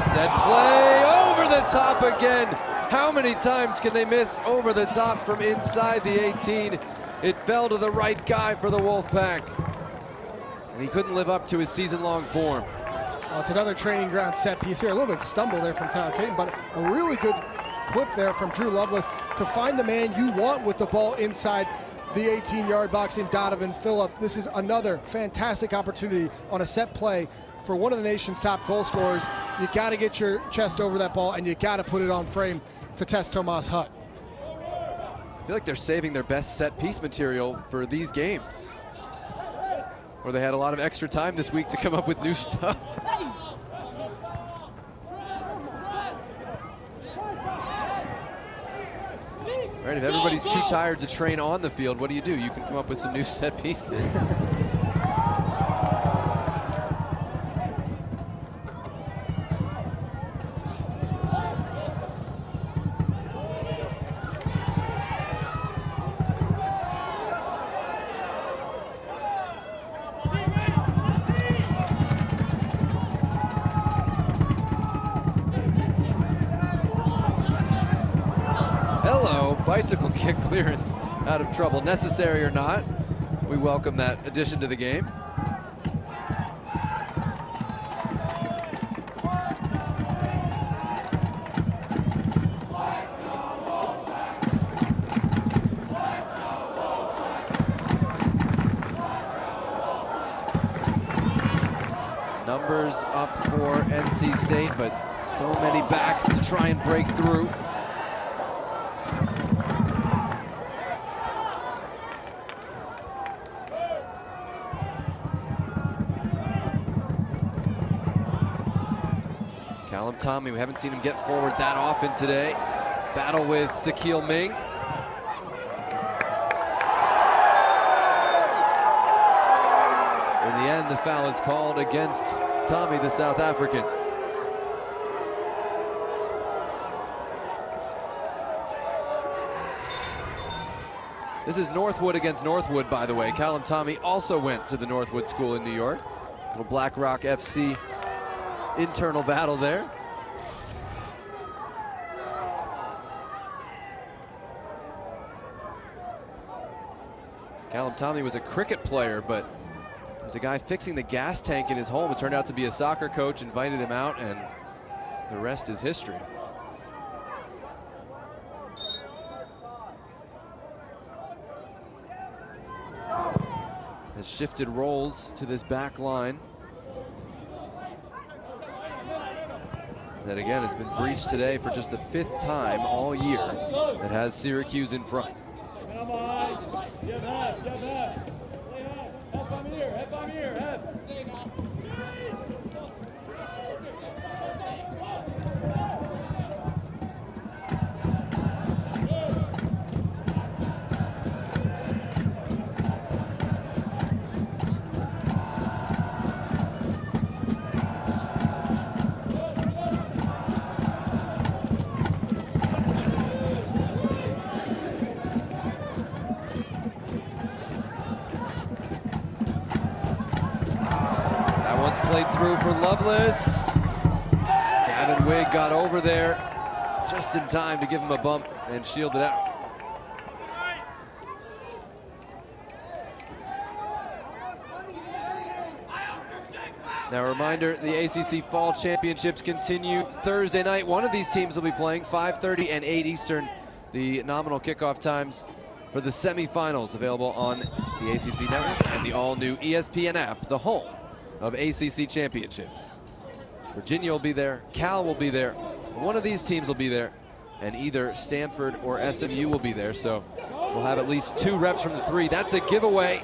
Set play over the top again. How many times can they miss over the top from inside the 18? It fell to the right guy for the Wolfpack, and he couldn't live up to his season-long form. Well, it's another training ground set piece here. A little bit stumble there from Tyler Caton, but a really good clip there from Drew Lovelace to find the man you want with the ball inside the 18-yard box in Donovan Phillip. This is another fantastic opportunity on a set play for one of the nation's top goal scorers. You got to get your chest over that ball, and you got to put it on frame to test Tomas Hutt. I feel like they're saving their best set piece material for these games, where they had a lot of extra time this week to come up with new stuff. All right, if everybody's too tired to train on the field, what do? You can come up with some new set pieces. Bicycle kick clearance out of trouble. Necessary or not, we welcome that addition to the game. Numbers up for NC State, but so many back to try and break through. Tommy, we haven't seen him get forward that often today. Battle with Sachiel Ming. In the end, the foul is called against Tommy, the South African. This is Northwood against Northwood, by the way. Callum Tommy also went to the Northwood School in New York. Little Black Rock FC internal battle there. Callum Tommy was a cricket player, but there was a guy fixing the gas tank in his home. It turned out to be a soccer coach, invited him out, and the rest is history. Has shifted roles to this back line. That again has been breached today for just the 5th time all year that has Syracuse in front. one's played through for Lovelace. Gavin Wigg got over there just in time to give him a bump and shield it out. Now a reminder, the ACC Fall Championships continue Thursday night. One of these teams will be playing 5:30 and 8 Eastern, the nominal kickoff times for the semifinals, available on the ACC Network and the all-new ESPN app, the home of ACC Championships. Virginia will be there, Cal will be there, one of these teams will be there, and either Stanford or SMU will be there, so we'll have at least 2 reps from the 3. That's a giveaway.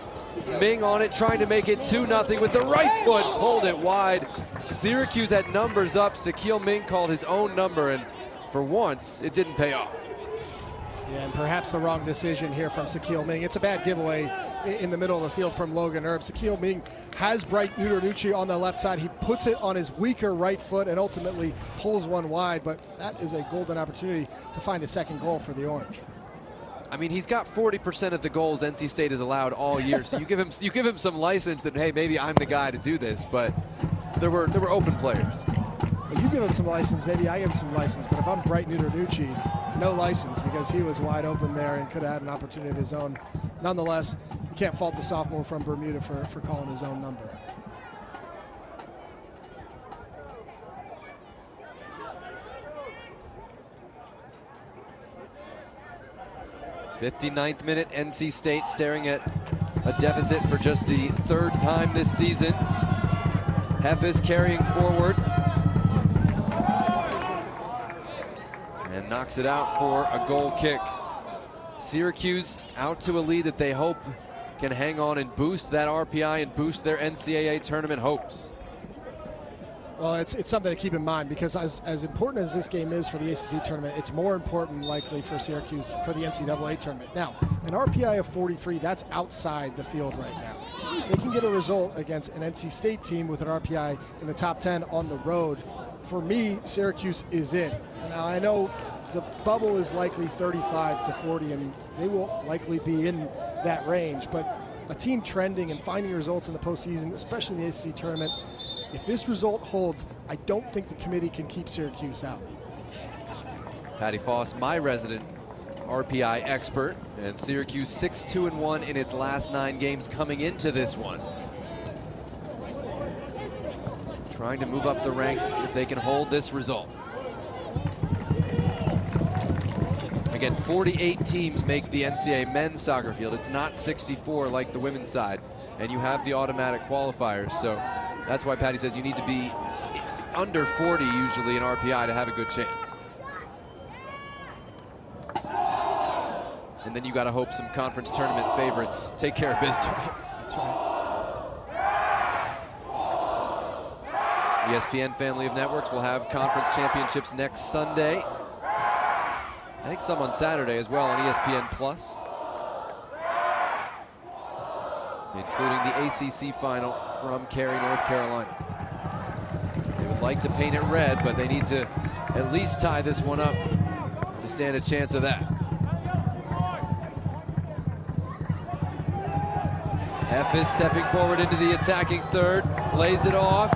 Ming on it, trying to make it 2-0 with the right foot, pulled it wide. Syracuse had numbers up. Sachiel Ming called his own number, and for once, it didn't pay off. Yeah, and perhaps the wrong decision here from Sachiel Ming. It's a bad giveaway in the middle of the field from Logan Erb. Sachiel Ming has Bright Nutarnucci on the left side. He puts it on his weaker right foot and ultimately pulls one wide, but that is a golden opportunity to find a second goal for the Orange. I mean, he's got 40% of the goals NC State has allowed all year, so you give him some license that, hey, maybe I'm the guy to do this, but there were open players. Well, you give him some license, maybe I give him some license, but if I'm Bright Nutarnucci, no license, because he was wide open there and could have had an opportunity of his own. Nonetheless, you can't fault the sophomore from Bermuda for calling his own number. 59th minute, NC State staring at a deficit for just the 3rd time this season. Heffis carrying forward and knocks it out for a goal kick. Syracuse out to a lead that they hope can hang on and boost that RPI and boost their NCAA tournament hopes. Well, it's something to keep in mind, because as important as this game is for the ACC tournament, it's more important likely for Syracuse for the NCAA tournament. Now, an RPI of 43, that's outside the field right now. If they can get a result against an NC State team with an RPI in the top 10 on the road, for me, Syracuse is in. Now, I know the bubble is likely 35 to 40, and they will likely be in that range, but a team trending and finding results in the postseason, especially in the ACC tournament, if this result holds, I don't think the committee can keep Syracuse out. Patty Foss, my resident RPI expert, and Syracuse 6-2-1 in its last 9 games coming into this one. Trying to move up the ranks if they can hold this result. Again, 48 teams make the NCAA men's soccer field. It's not 64 like the women's side, and you have the automatic qualifiers, so that's why Patty says you need to be under 40 usually in RPI to have a good chance. And then you got to hope some conference tournament favorites take care of business. That's right. ESPN family of networks will have conference championships next Sunday. I think some on Saturday as well on ESPN Plus, including the ACC final from Cary, North Carolina. They would like to paint it red, but they need to at least tie this one up to stand a chance of that. Heffis stepping forward into the attacking third, lays it off.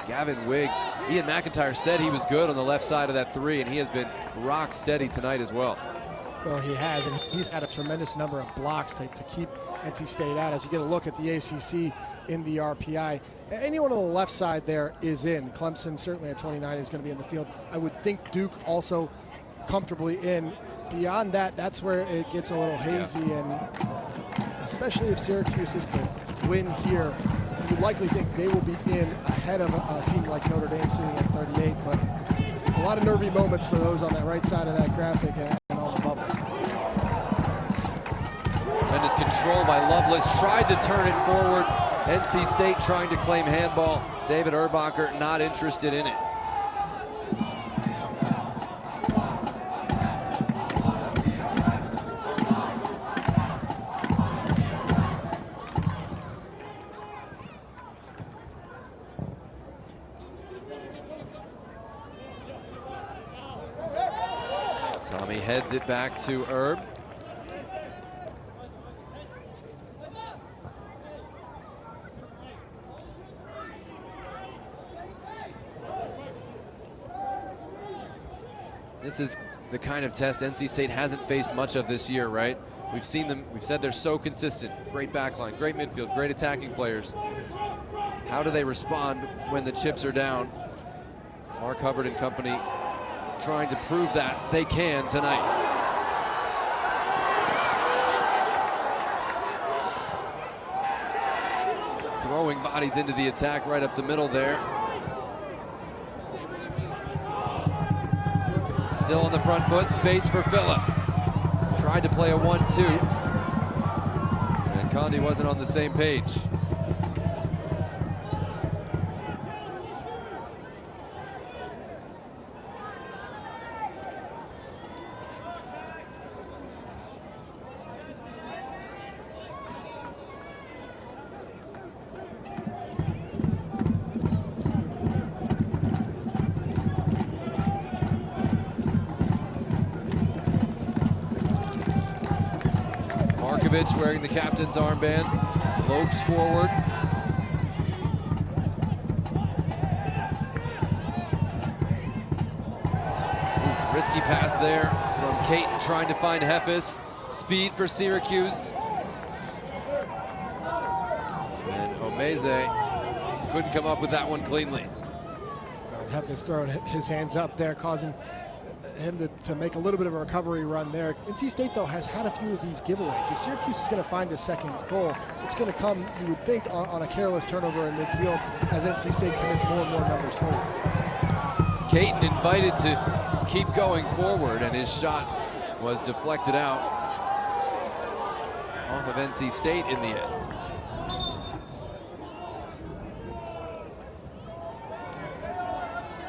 Gavin Wigg, Ian McIntyre said he was good on the left side of that 3, and he has been rock steady tonight as well. Well, he has, and he's had a tremendous number of blocks to keep NC State out. As you get a look at the ACC in the RPI, anyone on the left side there is in. Clemson certainly at 29 is going to be in the field. I would think Duke also comfortably in. Beyond that, that's where it gets a little hazy, and especially if Syracuse is to win here, you'd likely think they will be in ahead of a team like Notre Dame sitting at 38, but a lot of nervy moments for those on that right side of that graphic and on the bubble. Tremendous control by Lovelace, tried to turn it forward. NC State trying to claim handball. David Erbacher not interested in it. Tommy heads it back to Erb. This is the kind of test NC State hasn't faced much of this year, right? We've seen them, we've said they're so consistent. Great backline, great midfield, great attacking players. How do they respond when the chips are down? Mark Hubbard and company trying to prove that they can tonight. Throwing bodies into the attack right up the middle there. Still on the front foot, space for Phillip. Tried to play a 1-2. And Condi wasn't on the same page. Wearing the captain's armband, lopes forward. Ooh, risky pass there from Caton trying to find Hefes. Speed for Syracuse. And Omeze couldn't come up with that one cleanly. Hefes throwing his hands up there, causing him to make a little bit of a recovery run there. NC State, though, has had a few of these giveaways. If Syracuse is going to find a second goal, it's going to come, you would think, on a careless turnover in midfield as NC State commits more and more numbers forward. Caton invited to keep going forward, and his shot was deflected out off of NC State in the end.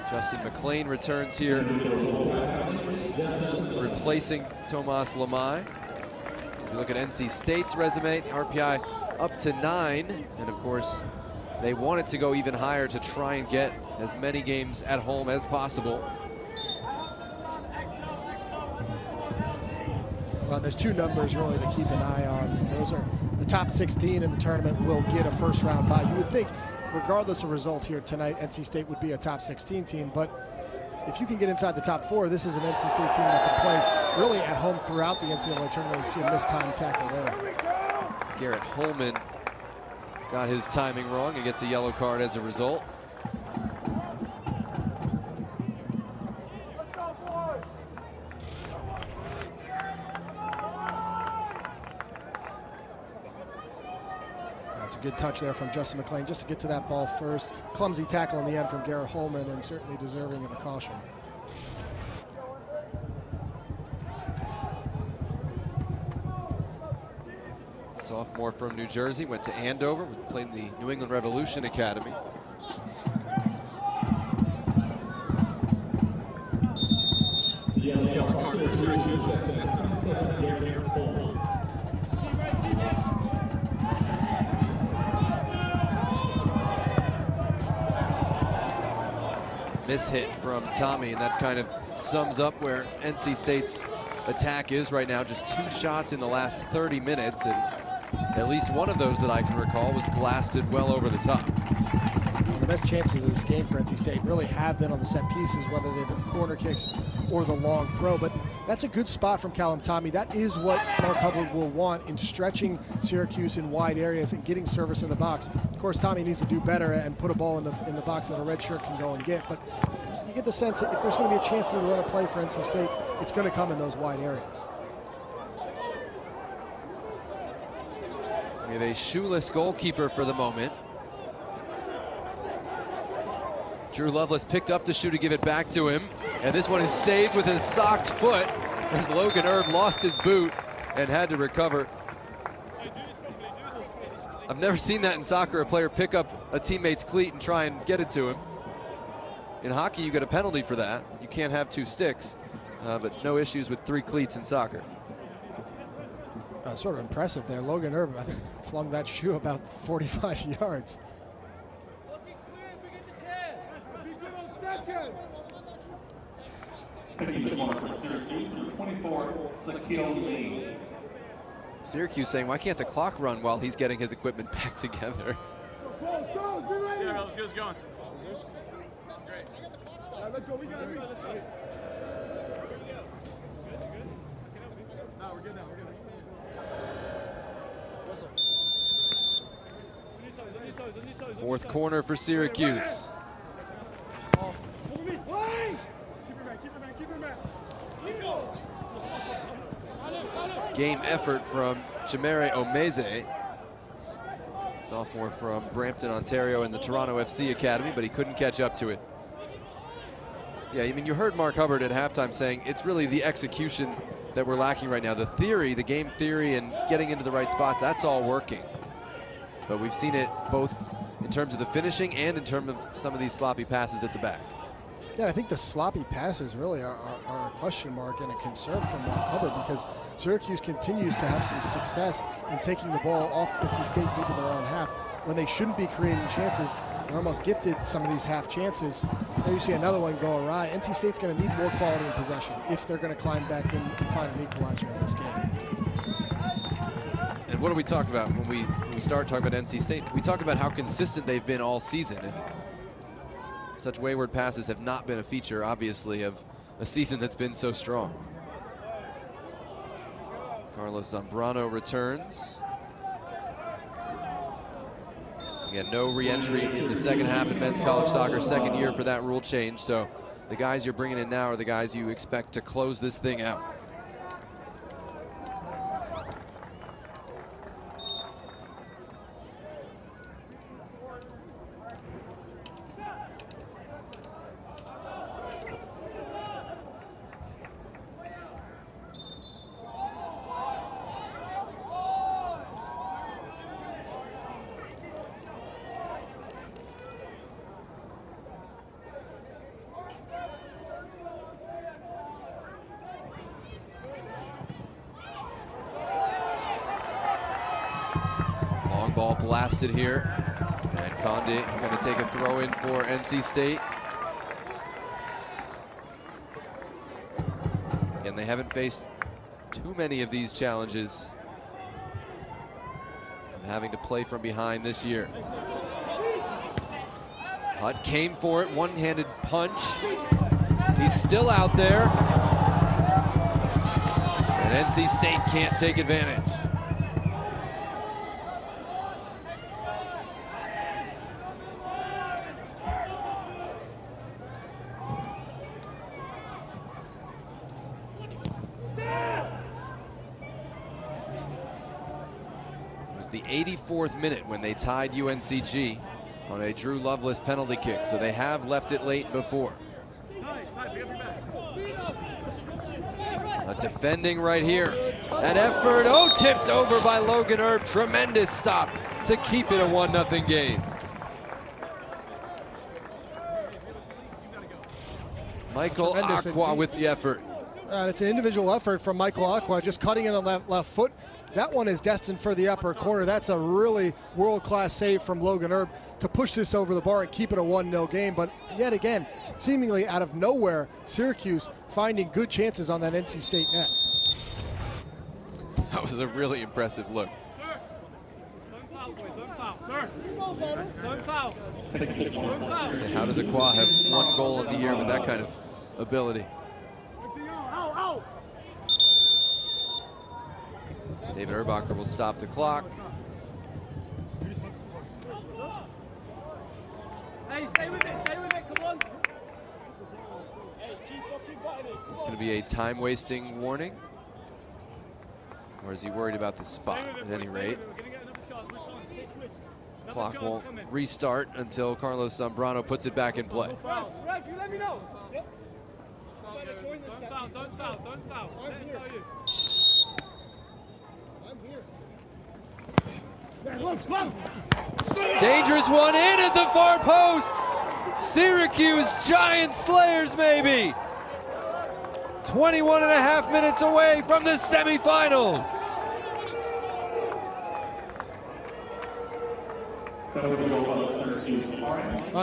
Justin McLean returns here, replacing Tomas Lamai. If you look at NC State's resume, RPI up to 9, and of course, they wanted to go even higher to try and get as many games at home as possible. Well, there's two numbers really to keep an eye on, and those are the top 16 in the tournament will get a first round bye. You would think, regardless of result here tonight, NC State would be a top 16 team, but if you can get inside the top 4, this is an NC State team that can play really at home throughout the NCAA tournament. You see a missed time tackle there. Garrett Holman got his timing wrong and gets a yellow card as a result. That's a good touch there from Justin McLean just to get to that ball first. Clumsy tackle in the end from Garrett Holman, and certainly deserving of a caution. Sophomore from New Jersey, went to Andover, played in the New England Revolution Academy. Mishit from Tommy, and that kind of sums up where NC State's attack is right now. Just 2 shots in the last 30 minutes, and at least one of those that I can recall was blasted well over the top. Well, the best chances of this game for NC State really have been on the set pieces, whether they've been corner kicks or the long throw, but that's a good spot from Callum Tommy. That is what Mark Hubbard will want in stretching Syracuse in wide areas and getting service in the box. Of course, Tommy needs to do better and put a ball in the box that a red shirt can go and get, but you get the sense that if there's going to be a chance to run a play for NC State, it's going to come in those wide areas. We have a shoeless goalkeeper for the moment. Drew Lovelace picked up the shoe to give it back to him, and this one is saved with his socked foot as Logan Erb lost his boot and had to recover. I've never seen that in soccer, a player pick up a teammate's cleat and try and get it to him. In hockey, you get a penalty for that. You can't have 2 sticks, but no issues with 3 cleats in soccer. Sort of impressive there. Logan Erb, I think, flung that shoe about 45 yards. Syracuse saying, why can't the clock run while he's getting his equipment back together? Yeah, let's get us going. Let's go. We got it. Fourth corner for Syracuse. Game effort from Chimere Omeze, sophomore from Brampton, Ontario in the Toronto FC Academy, but he couldn't catch up to it. Yeah, I mean, you heard Mark Hubbard at halftime saying it's really the execution that we're lacking right now. The theory, the game theory and getting into the right spots, that's all working. But we've seen it both in terms of the finishing and in terms of some of these sloppy passes at the back. Yeah, I think the sloppy passes really are a question mark and a concern from Mark Hubbard, because Syracuse continues to have some success in taking the ball off NC State deep in their own half when they shouldn't be creating chances. They're almost gifted some of these half chances. There you see another one go awry. NC State's going to need more quality in possession if they're going to climb back in and find an equalizer in this game. And what do we talk about when we start talking about NC State? We talk about how consistent they've been all season. And such wayward passes have not been a feature, obviously, of a season that's been so strong. Carlos Zambrano returns. Again, no re-entry in the second half in men's college soccer, second year for that rule change. So the guys you're bringing in now are the guys you expect to close this thing out. Ball blasted here, and Condit going to take a throw in for NC State. And they haven't faced too many of these challenges of having to play from behind this year. Hutt came for it, one-handed punch. He's still out there, and NC State can't take advantage. The 84th minute when they tied UNCG on a Drew Lovelace penalty kick, so they have left it late before. Defending right here. That effort, oh, tipped over by Logan Erb. Tremendous stop to keep it a 1-0 game. Michael Aqua with the effort. It's an individual effort from Michael Aqua, just cutting in on the left foot. That one is destined for the upper corner. That's a really world-class save from Logan Erb to push this over the bar and keep it a 1-0 game. But yet again, seemingly out of nowhere, Syracuse finding good chances on that NC State net. That was a really impressive look. Don't foul. So how does Aqua have one goal of the year with that kind of ability? David Erbacher will stop the clock. Hey, stay with it, come on. It's going to be a time-wasting warning. Or is he worried about the spot at any rate? Clock won't restart until Carlos Zambrano puts it back in play. Ref, you let me know. Yep. Don't foul. Let him tell you. Dangerous one in at the far post. Syracuse Giant Slayers maybe. 21.5 minutes away from the semifinals.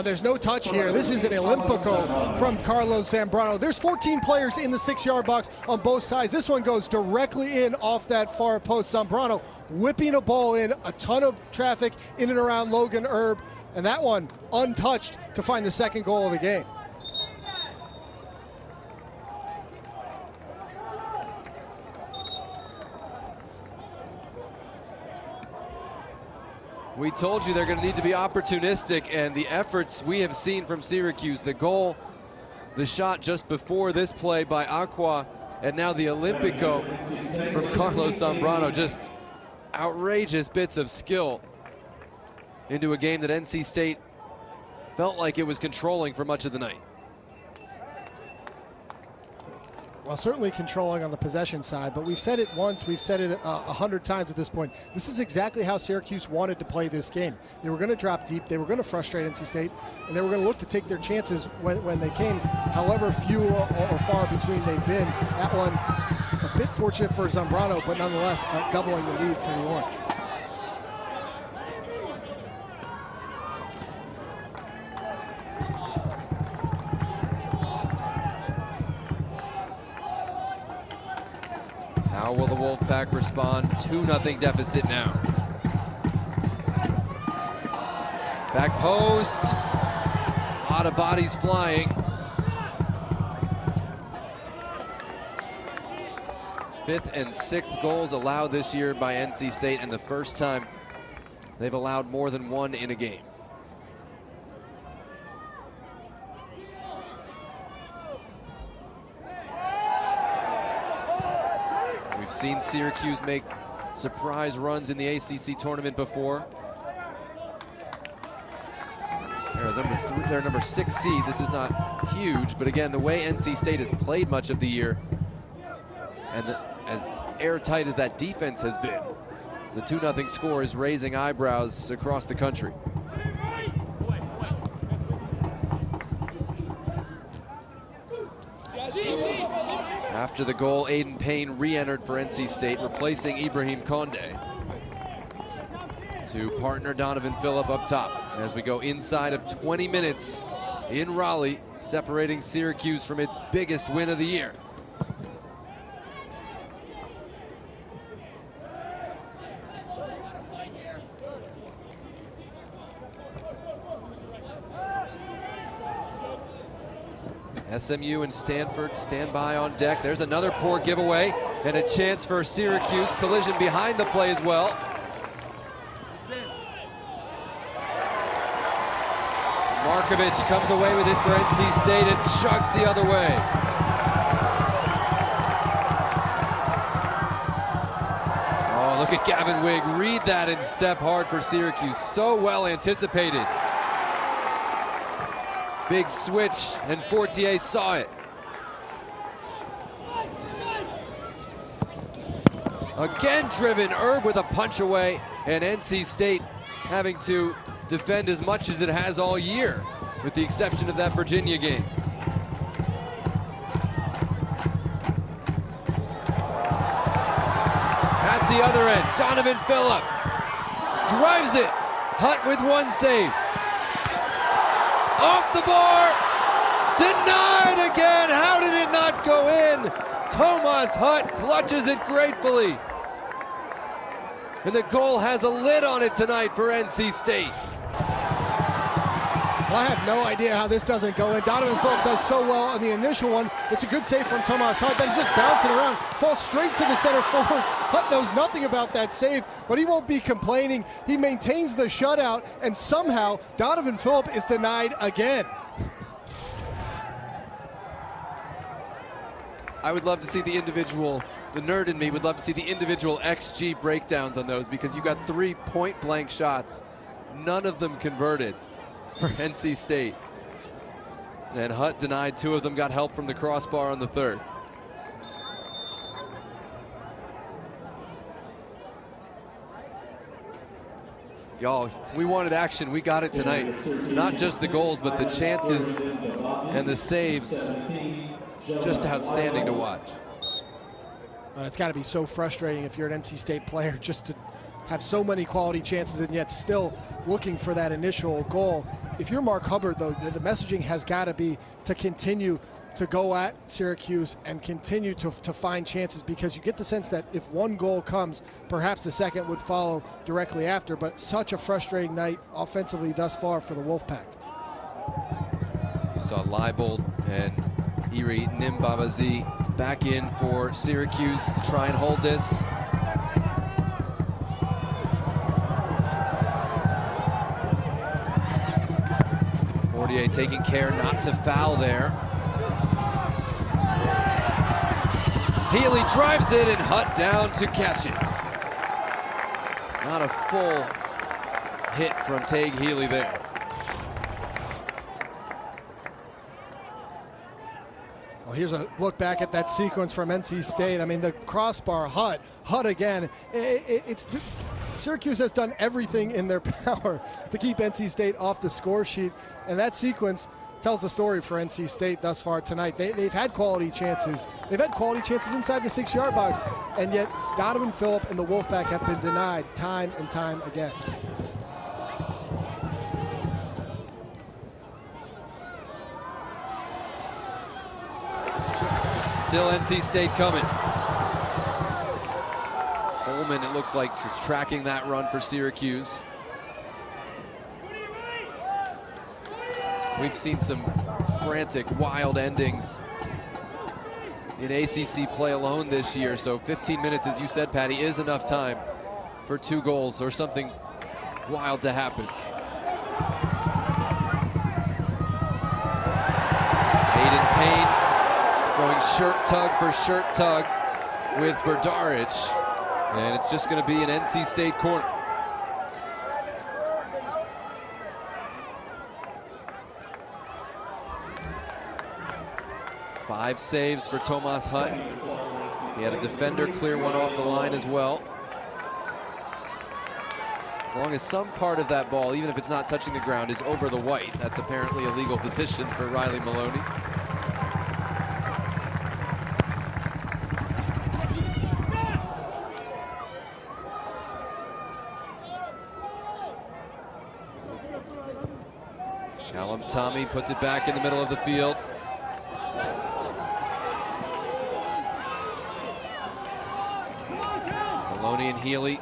There's no touch here. This is an Olympico from Carlos Zambrano. There's 14 players in the 6-yard box on both sides. This one goes directly in off that far post. Zambrano whipping a ball in, a ton of traffic in and around Logan Erb, and that one untouched to find the second goal of the game. We told you they're going to need to be opportunistic, and the efforts we have seen from Syracuse, the goal, the shot just before this play by Aqua, and now the Olympico from Carlos Zambrano, just outrageous bits of skill into a game that NC State felt like it was controlling for much of the night. Well, certainly controlling on the possession side, but we've said it once, we've said it 100 times at this point. This is exactly how Syracuse wanted to play this game. They were going to drop deep, they were going to frustrate NC State, and they were going to look to take their chances when they came, however few or far between they've been. That one, a bit fortunate for Zambrano, but nonetheless doubling the lead for the Orange. How will the Wolfpack respond? 2-0 deficit now. Back post. A lot of bodies flying. 5th and 6th goals allowed this year by NC State, and the first time they've allowed more than one in a game. We've seen Syracuse make surprise runs in the ACC tournament before. They're number 6 seed. This is not huge, but again, the way NC State has played much of the year, and as airtight as that defense has been, the 2-0 score is raising eyebrows across the country. After the goal, Aiden Payne re-entered for NC State, replacing Ibrahim Condé, to partner Donovan Phillip up top as we go inside of 20 minutes in Raleigh, separating Syracuse from its biggest win of the year. SMU and Stanford stand by on deck. There's another poor giveaway and a chance for Syracuse. Collision behind the play as well. Markovic comes away with it for NC State and chugs the other way. Oh, look at Gavin Wigg. Read that and step hard for Syracuse. So well anticipated. Big switch, and Fortier saw it. Again driven, Erb with a punch away, and NC State having to defend as much as it has all year, with the exception of that Virginia game. At the other end, Donovan Phillip drives it. Hutt with one save. Off the bar, denied again. How did it not go in? Tomas Hutt clutches it gratefully. And the goal has a lid on it tonight for NC State. Well, I have no idea how this doesn't go in. Donovan Phillip does so well on the initial one. It's a good save from Tomas Hutt. Then he's just bouncing around, falls straight to the center forward. Hutt knows nothing about that save, but he won't be complaining. He maintains the shutout, and somehow Donovan Phillip is denied again. I would love to see the individual, the nerd in me would love to see the individual XG breakdowns on those, because you got 3 point-blank shots, none of them converted for NC State. And Hutt denied 2 of them, got help from the crossbar on the 3rd. Y'all, we wanted action, we got it tonight. Not just the goals, but the chances and the saves. Just outstanding to watch. It's got to be so frustrating if you're an NC State player, just to have so many quality chances and yet still looking for that initial goal. If you're Mark Hubbard, though, the messaging has got to be to continue to go at Syracuse and continue to find chances, because you get the sense that if one goal comes, perhaps the second would follow directly after. But such a frustrating night offensively thus far for the Wolfpack. You saw Leibold and Iri Nimbabazi back in for Syracuse to try and hold this. Fortier taking care not to foul there. Healy drives it and Hutt down to catch it. Not a full hit from Tague Healy there. Well, here's a look back at that sequence from NC State. I mean, the crossbar, Hutt again. Syracuse has done everything in their power to keep NC State off the score sheet, and that sequence tells the story for NC State thus far tonight. They've had quality chances. They've had quality chances inside the 6-yard box, and yet Donovan Phillip and the Wolfpack have been denied time and time again. Still NC State coming. Holman, it looked like, just tracking that run for Syracuse. We've seen some frantic, wild endings in ACC play alone this year, so 15 minutes, as you said, Patty, is enough time for 2 goals or something wild to happen. Aiden Payne going shirt tug for shirt tug with Berdaric, and it's just going to be an NC State corner. Five saves for Tomas Hutt. He had a defender clear one off the line as well. As long as some part of that ball, even if it's not touching the ground, is over the white, that's apparently a legal position for Riley Maloney. Callum Tommy puts it back in the middle of the field. Maloney and Healy.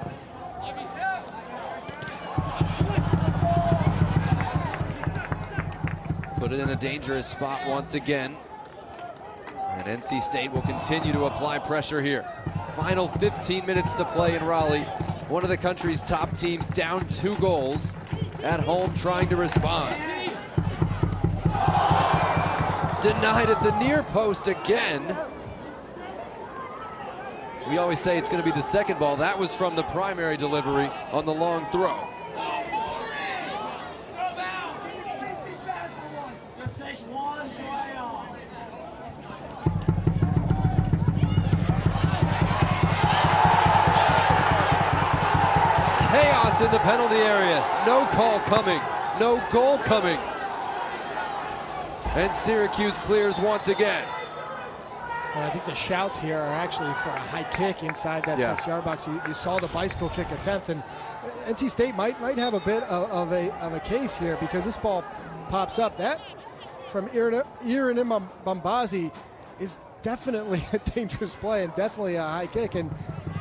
Put it in a dangerous spot once again. And NC State will continue to apply pressure here. Final 15 minutes to play in Raleigh. One of the country's top teams down 2 goals at home trying to respond. Denied at the near post again. We always say it's going to be the second ball. That was from the primary delivery on the long throw. Chaos in the penalty area. No call coming. No goal coming. And Syracuse clears once again. And I think the shouts here are actually for a high kick inside that 6-yard box. You saw the bicycle kick attempt, and NC State might have a bit of a case here, because this ball pops up. That from Iranim Bambazi is definitely a dangerous play and definitely a high kick, and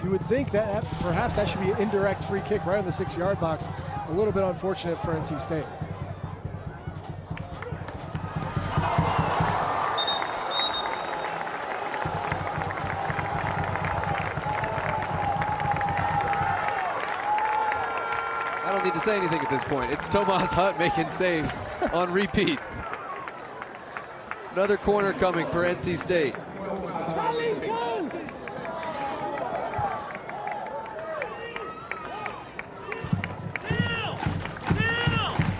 you would think that perhaps that should be an indirect free kick right in the 6-yard box. A little bit unfortunate for NC State. I don't need to say anything at this point. It's Tomas Hutt making saves on repeat. Another corner coming for NC State.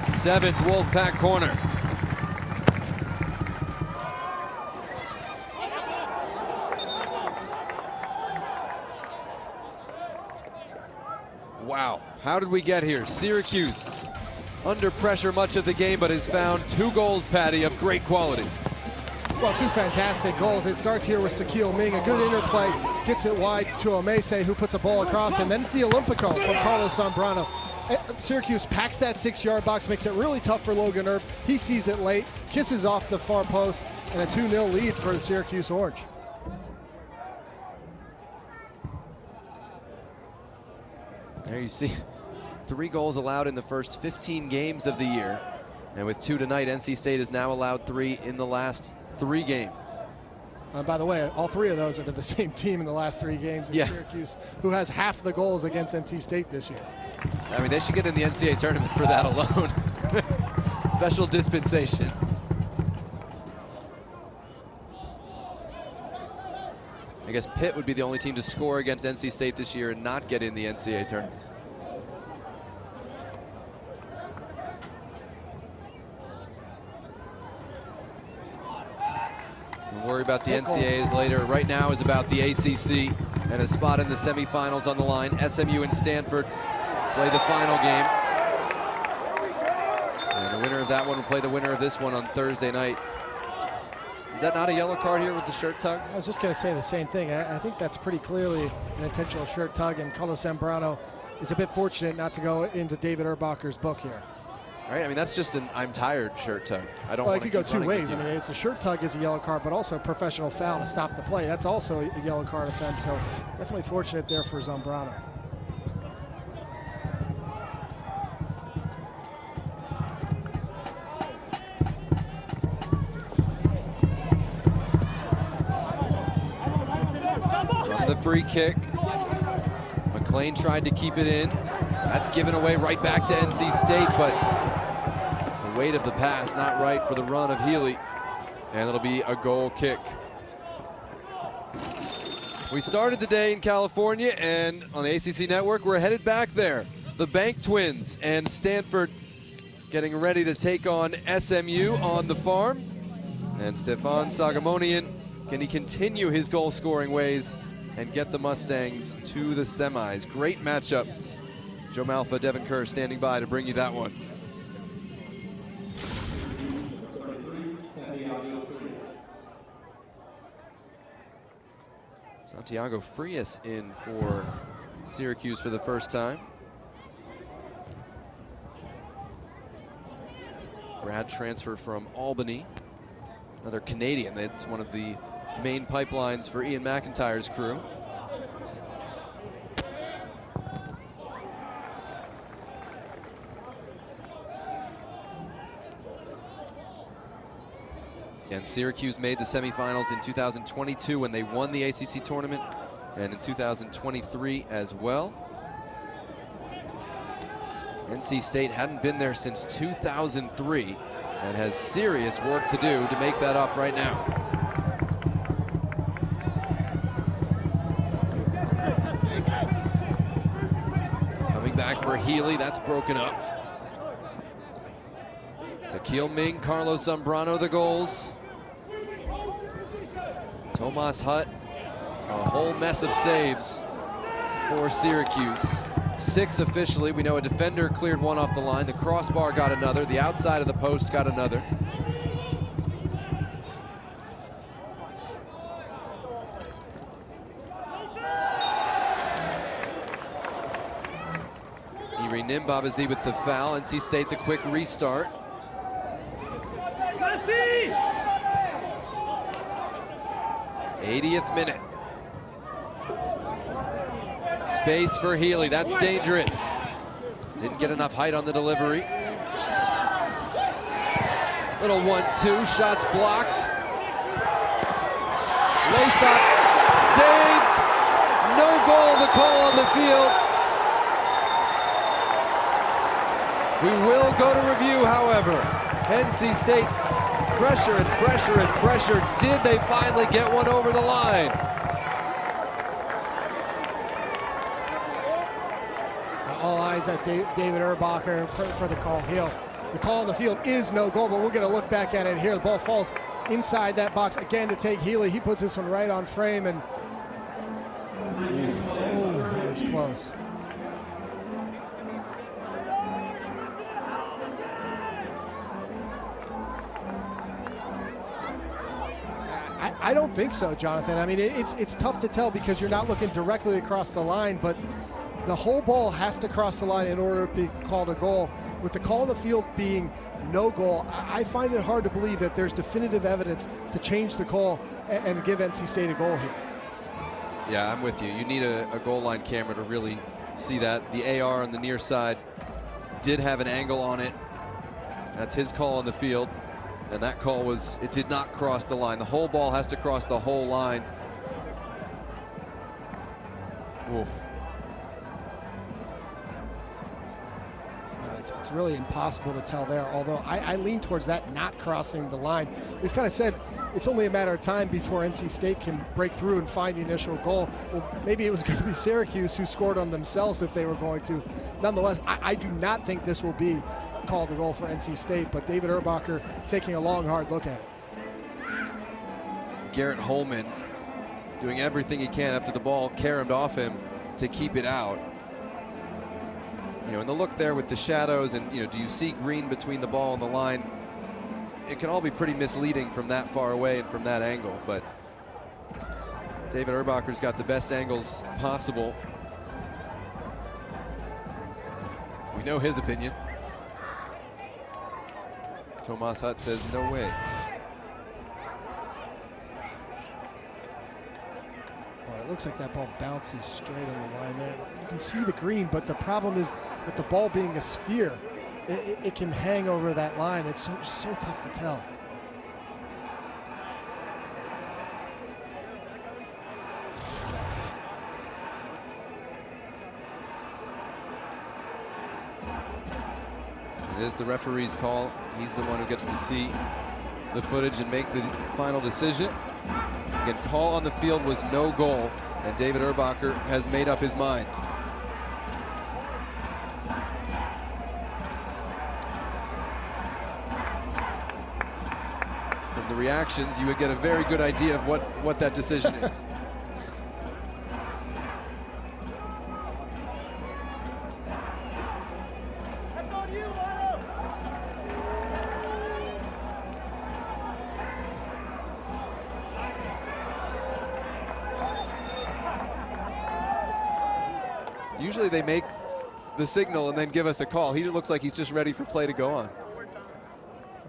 Seventh Wolfpack corner. Wow, how did we get here? Syracuse under pressure much of the game, but has found 2 goals, Patty, of great quality. Well, 2 fantastic goals. It starts here with Sachiel Ming, a good interplay, gets it wide to Omeze, who puts a ball across, and then it's the Olympico from Carlos Zambrano. Syracuse packs that 6-yard box, makes it really tough for Logan Erb. He sees it late, kisses off the far post, and a 2-0 lead for the Syracuse Orange. There you see 3 goals allowed in the first 15 games of the year. And with 2 tonight, NC State has now allowed 3 in the last 3 games. By the way, all 3 of those are to the same team in the last 3 games in Syracuse, who has half the goals against NC State this year. I mean, they should get in the NCAA tournament for that alone. Special dispensation. I guess Pitt would be the only team to score against NC State this year and not get in the NCAA tournament. We'll worry about the NCAAs later. Right now is about the ACC and a spot in the semifinals on the line. SMU and Stanford play the final game. And the winner of that one will play the winner of this one on Thursday night. Is that not a yellow card here with the shirt tug? I was just going to say the same thing. I think that's pretty clearly an intentional shirt tug, and Carlos Zambrano is a bit fortunate not to go into David Erbacher's book here. Right, I mean, that's just an I'm tired shirt tug. I don't Well, want it to could go keep two running ways. with I you. mean, it's a shirt tug is a yellow card, but also a professional foul to stop the play. That's also a yellow card offense, so definitely fortunate there for Zambrano. From the free kick, McLean tried to keep it in. That's given away right back to NC State, but the weight of the pass not right for the run of Healy, and it'll be a goal kick. We started the day in California, and on the ACC Network, we're headed back there. The Bank Twins and Stanford getting ready to take on SMU on the farm. And Stefan Sagamonian, can he continue his goal-scoring ways and get the Mustangs to the semis? Great matchup. Joe Malfa, Devin Kerr standing by to bring you that one. Santiago Frias in for Syracuse for the first time. Grad transfer from Albany. Another Canadian. That's one of the main pipelines for Ian McIntyre's crew. And Syracuse made the semifinals in 2022 when they won the ACC tournament, and in 2023 as well. NC State hadn't been there since 2003 and has serious work to do to make that up right now. Coming back for Healy, that's broken up. Sachiel Ming, Carlos Zambrano the goals. Tomas Hutt, a whole mess of saves for Syracuse. 6 officially. We know a defender cleared one off the line. The crossbar got another. The outside of the post got another. Iri Nimbabazi with the foul. NC State the quick restart. 80th minute. Space for Healy, that's dangerous. Didn't get enough height on the delivery. Little 1-2, shots blocked. Low stop, saved. No goal, the call on the field. We will go to review, however. NC State pressure and pressure and pressure. Did they finally get one over the line? All eyes at David Erbacher for the call. The call on the field is no goal, but we're going to look back at it here. The ball falls inside that box again to take Healy. He puts this one right on frame, and oh, that is close. I don't think so, Jonathan. I mean, it's tough to tell because you're not looking directly across the line, but the whole ball has to cross the line in order to be called a goal. With the call on the field being no goal, I find it hard to believe that there's definitive evidence to change the call and give NC State a goal here. Yeah, I'm with you. You need a goal line camera to really see that. The AR on the near side did have an angle on it. That's his call on the field. And that call was, it did not cross the line. The whole ball has to cross the whole line. Whoa. It's it's really impossible to tell there, although I lean towards that not crossing the line. We've kind of said it's only a matter of time before NC State can break through and find the initial goal. Well, maybe it was going to be Syracuse who scored on themselves if they were going to. Nonetheless, I do not think this will be called a goal for NC State, but David Erbacher taking a long, hard look at it. It's Garrett Holman doing everything he can after the ball caromed off him to keep it out. You know, and the look there with the shadows and, you know, do you see green between the ball and the line? It can all be pretty misleading from that far away and from that angle, but David Erbacher's got the best angles possible. We know his opinion. Tomas Hutt says no way. It looks like that ball bounces straight on the line there. You can see the green, but the problem is that the ball being a sphere, it can hang over that line. It's so tough to tell. It is the referee's call. He's the one who gets to see the footage and make the final decision. Again, call on the field was no goal, and David Erbacher has made up his mind. From the reactions, you would get a very good idea of what that decision is. Usually they make the signal and then give us a call. He looks like he's just ready for play to go on.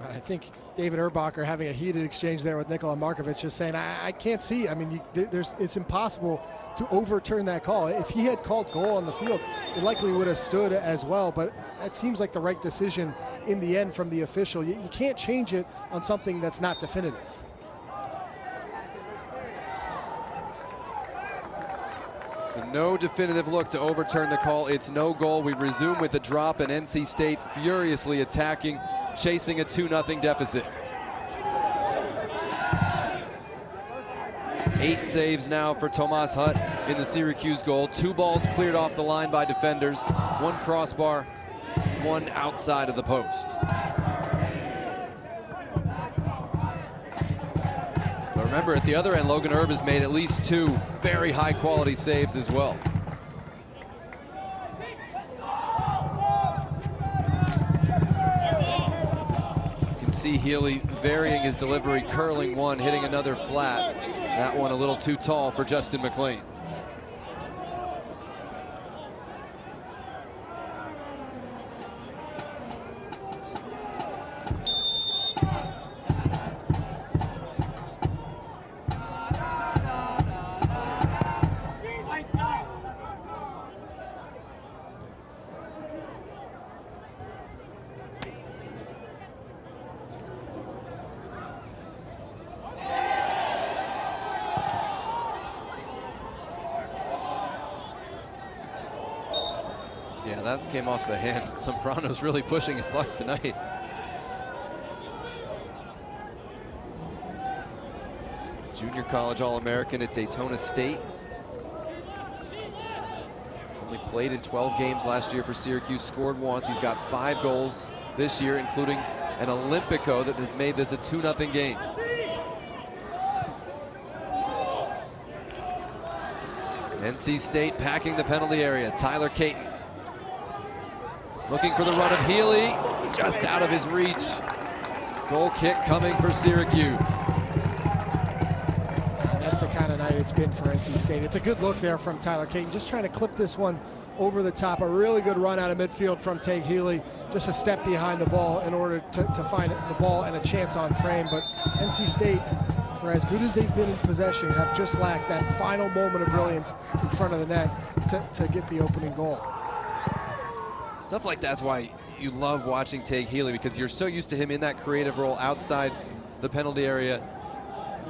I think David Erbacher having a heated exchange there with Nikola Markovic, just saying, I can't see. I mean, it's impossible to overturn that call. If he had called goal on the field, it likely would have stood as well, but it seems like the right decision in the end from the official. You can't change it on something that's not definitive. So no definitive look to overturn the call. It's no goal. We resume with the drop, and NC State furiously attacking, chasing a 2-0 deficit. 8 saves now for Tomas Hutt in the Syracuse goal. 2 balls cleared off the line by defenders. 1 crossbar, 1 outside of the post. But remember, at the other end, Logan Erb has made at least 2 very high-quality saves as well. You can see Healy varying his delivery, curling one, hitting another flat. That one a little too tall for Justin McLean. Yeah, that came off the hand. Zambrano's really pushing his luck tonight. Junior college All-American at Daytona State. Only played in 12 games last year for Syracuse, scored once. He's got 5 goals this year, including an Olympico that has made this a 2-0 game. NC State packing the penalty area. Tyler Caton looking for the run of Healy, just out of his reach. Goal kick coming for Syracuse. And that's the kind of night it's been for NC State. It's a good look there from Tyler Caton, just trying to clip this one over the top. A really good run out of midfield from Tate Healy, just a step behind the ball in order to find the ball and a chance on frame. But NC State, for as good as they've been in possession, have just lacked that final moment of brilliance in front of the net to get the opening goal. Stuff like that's why you love watching Tate Healy, because you're so used to him in that creative role outside the penalty area,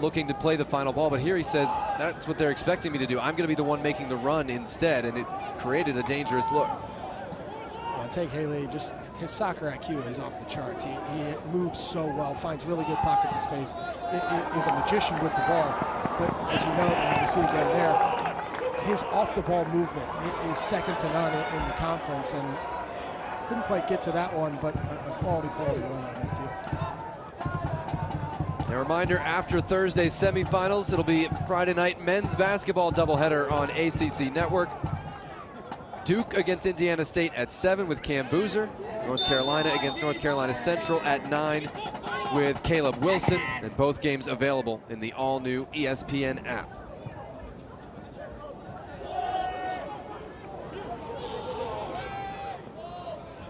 looking to play the final ball. But here he says, that's what they're expecting me to do. I'm going to be the one making the run instead, and it created a dangerous look. Well, Take Haley, just his soccer IQ is off the charts. He moves so well, finds really good pockets of space. Is a magician with the ball. But as you know, and you see again there, his off-the-ball movement is second to none in the conference, and couldn't quite get to that one, but a quality run out of the field. A reminder, after Thursday's semifinals, it'll be Friday night men's basketball doubleheader on ACC Network. Duke against Indiana State at 7 with Cam Boozer. North Carolina against North Carolina Central at 9 with Caleb Wilson. And both games available in the all-new ESPN app.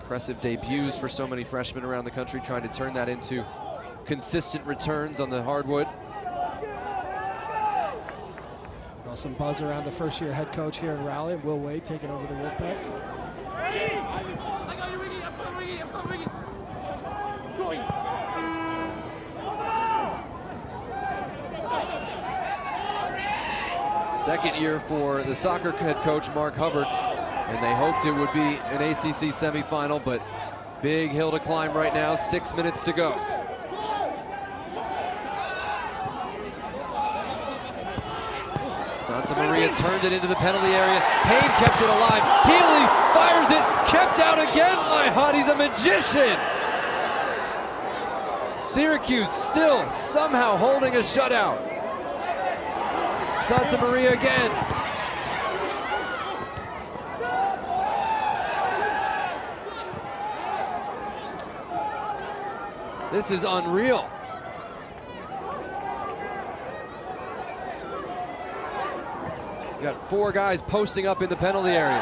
Impressive debuts for so many freshmen around the country, trying to turn that into consistent returns on the hardwood. Well, some buzz around the first-year head coach here in Raleigh, Will Wade, taking over the Wolfpack. Second year for the soccer head coach, Mark Hubbard, and they hoped it would be an ACC semifinal, but big hill to climb right now, 6 minutes to go. Santa Maria turned it into the penalty area. Payne kept it alive. Healy fires it, kept out again. My God, he's a magician. Syracuse still somehow holding a shutout. Santa Maria again. This is unreal. You got 4 guys posting up in the penalty area.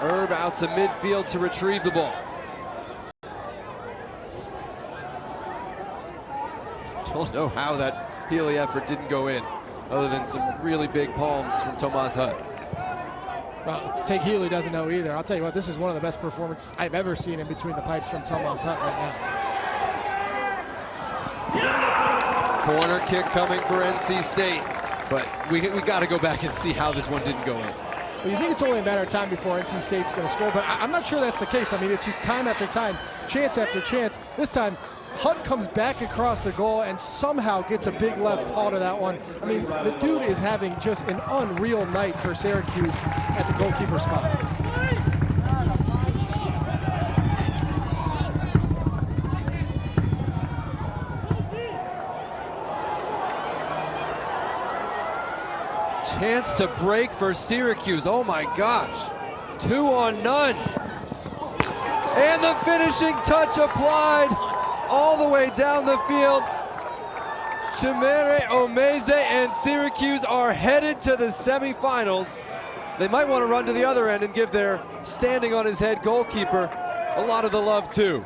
Herb out to midfield to retrieve the ball. Don't know how that Healy effort didn't go in, other than some really big palms from Tomas Hutt. Well, Take Healy doesn't know either. I'll tell you what, this is one of the best performances I've ever seen in between the pipes from Tomas Hutt right now. Corner kick coming for NC State, but we got to go back and see how this one didn't go in. Well, you think it's only a matter of time before NC State's going to score, but I'm not sure that's the case. I mean, it's just time after time, chance after chance. This time, Hutt comes back across the goal and somehow gets a big left paw to that one. I mean, the dude is having just an unreal night for Syracuse at the goalkeeper spot. Chance to break for Syracuse. Oh my gosh. 2 on none. And the finishing touch applied all the way down the field. Chimere Omeze and Syracuse are headed to the semifinals. They might want to run to the other end and give their standing on his head goalkeeper a lot of the love too.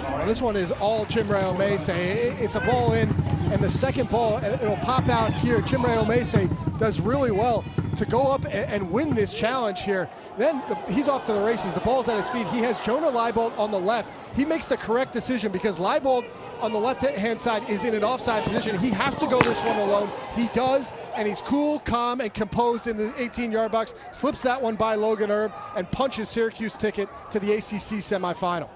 Well, this one is all Chimere Omeze. It's a ball in, and the second ball, it'll pop out here. Chimere Omeze does really well to go up and win this challenge here. Then he's off to the races. The ball's at his feet. He has Jonah Leibold on the left. He makes the correct decision because Leibold on the left-hand side is in an offside position. He has to go this one alone. He does, and he's cool, calm, and composed in the 18-yard box. Slips that one by Logan Herb and punches Syracuse ticket to the ACC semifinal.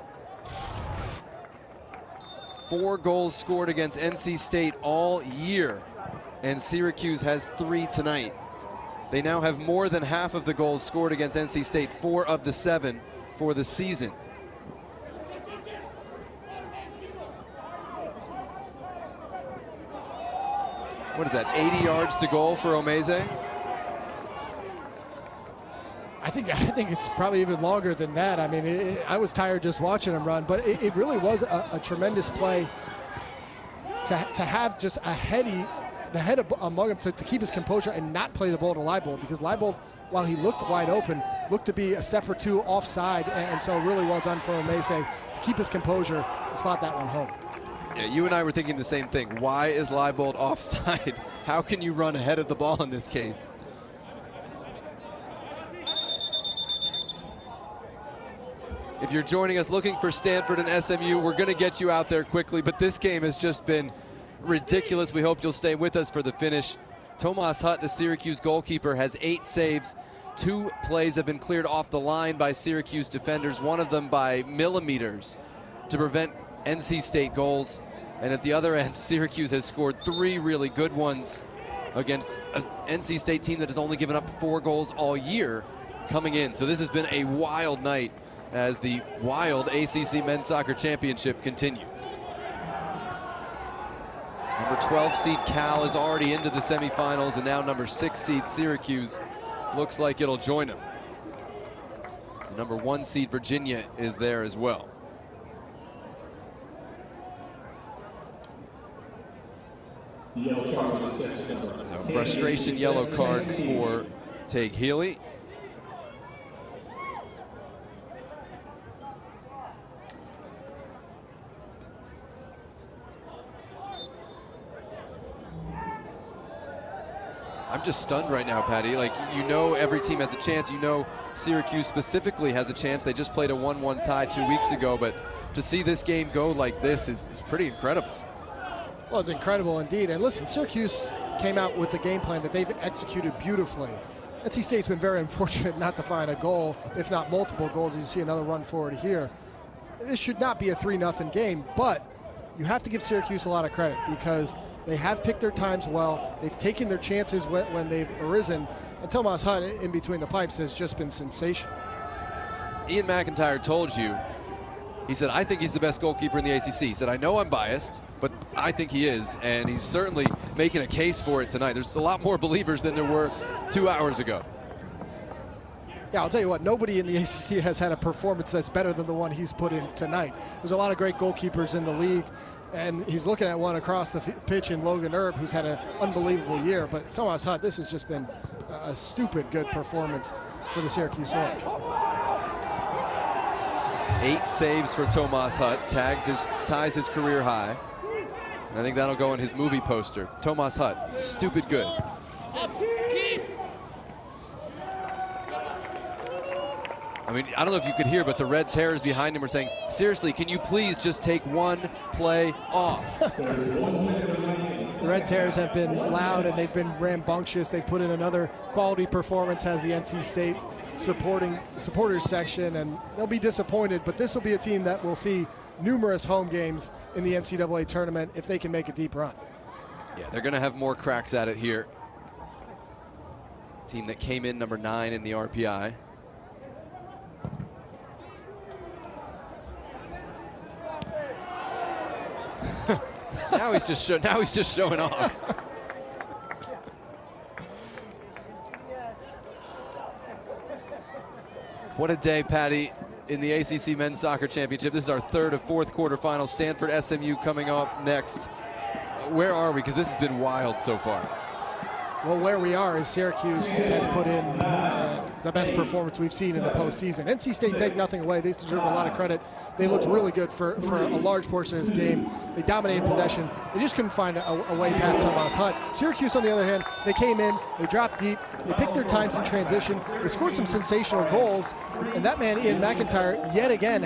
4 goals scored against NC State all year, and Syracuse has 3 tonight. They now have more than half of the goals scored against NC State, 4 of the 7 for the season. What is that, 80 yards to goal for Omeze? I think it's probably even longer than that. I mean, I was tired just watching him run, but it really was a tremendous play to have just the head among him to keep his composure and not play the ball to Leibold, because Leibold, while he looked wide open, looked to be a step or 2 offside, and so really well done for Omeze to keep his composure and slot that one home. Yeah, you and I were thinking the same thing. Why is Leibold offside? How can you run ahead of the ball in this case? If you're joining us looking for Stanford and SMU, we're going to get you out there quickly, but this game has just been ridiculous. We hope you'll stay with us for the finish. Tomas Hutt, the Syracuse goalkeeper, has 8 saves. 2 plays have been cleared off the line by Syracuse defenders, one of them by millimeters to prevent NC State goals. And at the other end, Syracuse has scored 3 really good ones against an NC State team that has only given up 4 goals all year coming in. So this has been a wild night as the wild ACC Men's Soccer Championship continues. Number 12 seed Cal is already into the semifinals, and now number 6 seed Syracuse looks like it'll join them. The number 1 seed Virginia is there as well. So frustration yellow card for Tague Healy. I'm just stunned right now, Patty. Like, you know every team has a chance. You know Syracuse specifically has a chance. They just played a 1-1 tie 2 weeks ago, but to see this game go like this is pretty incredible. Well, it's incredible indeed. And listen, Syracuse came out with a game plan that they've executed beautifully. NC State's been very unfortunate not to find a goal, if not multiple goals. As you see another run forward here. This should not be a 3-0 game, but you have to give Syracuse a lot of credit because they have picked their times well. They've taken their chances when they've arisen. And Tomas Hutt in between the pipes has just been sensational. Ian McIntyre told you, he said, I think he's the best goalkeeper in the ACC. He said, I know I'm biased, but I think he is, and he's certainly making a case for it tonight. There's a lot more believers than there were 2 hours ago. Yeah, I'll tell you what, nobody in the ACC has had a performance that's better than the one he's put in tonight. There's a lot of great goalkeepers in the league, and he's looking at one across the pitch in Logan Erb, who's had an unbelievable year. But Tomas Hutt, this has just been a stupid good performance for the Syracuse Orange. 8 saves for Tomas Hutt, ties his career high. And I think that'll go on his movie poster. Tomas Hutt, stupid good. I mean, I don't know if you could hear, but the Red Terrors behind him were saying, seriously, can you please just take 1 play off? The Red Terrors have been loud and they've been rambunctious. They've put in another quality performance as the NC State supporters section, and they'll be disappointed, but this will be a team that will see numerous home games in the NCAA tournament if they can make a deep run. Yeah, they're going to have more cracks at it here. Team that came in number 9 in the RPI. Now he's just showing off. What a day, Patty, in the ACC Men's Soccer Championship. This is our 3rd of 4th quarterfinals. Stanford SMU coming up next. Where are we? Because this has been wild so far. Well, where we are is Syracuse has put in the best performance we've seen in the postseason. NC State take nothing away. They deserve a lot of credit. They looked really good for a large portion of this game. They dominated possession. They just couldn't find a way past Tomas Hutt. Syracuse, on the other hand, they came in, they dropped deep, they picked their times in transition, they scored some sensational goals, and that man, Ian McIntyre, yet again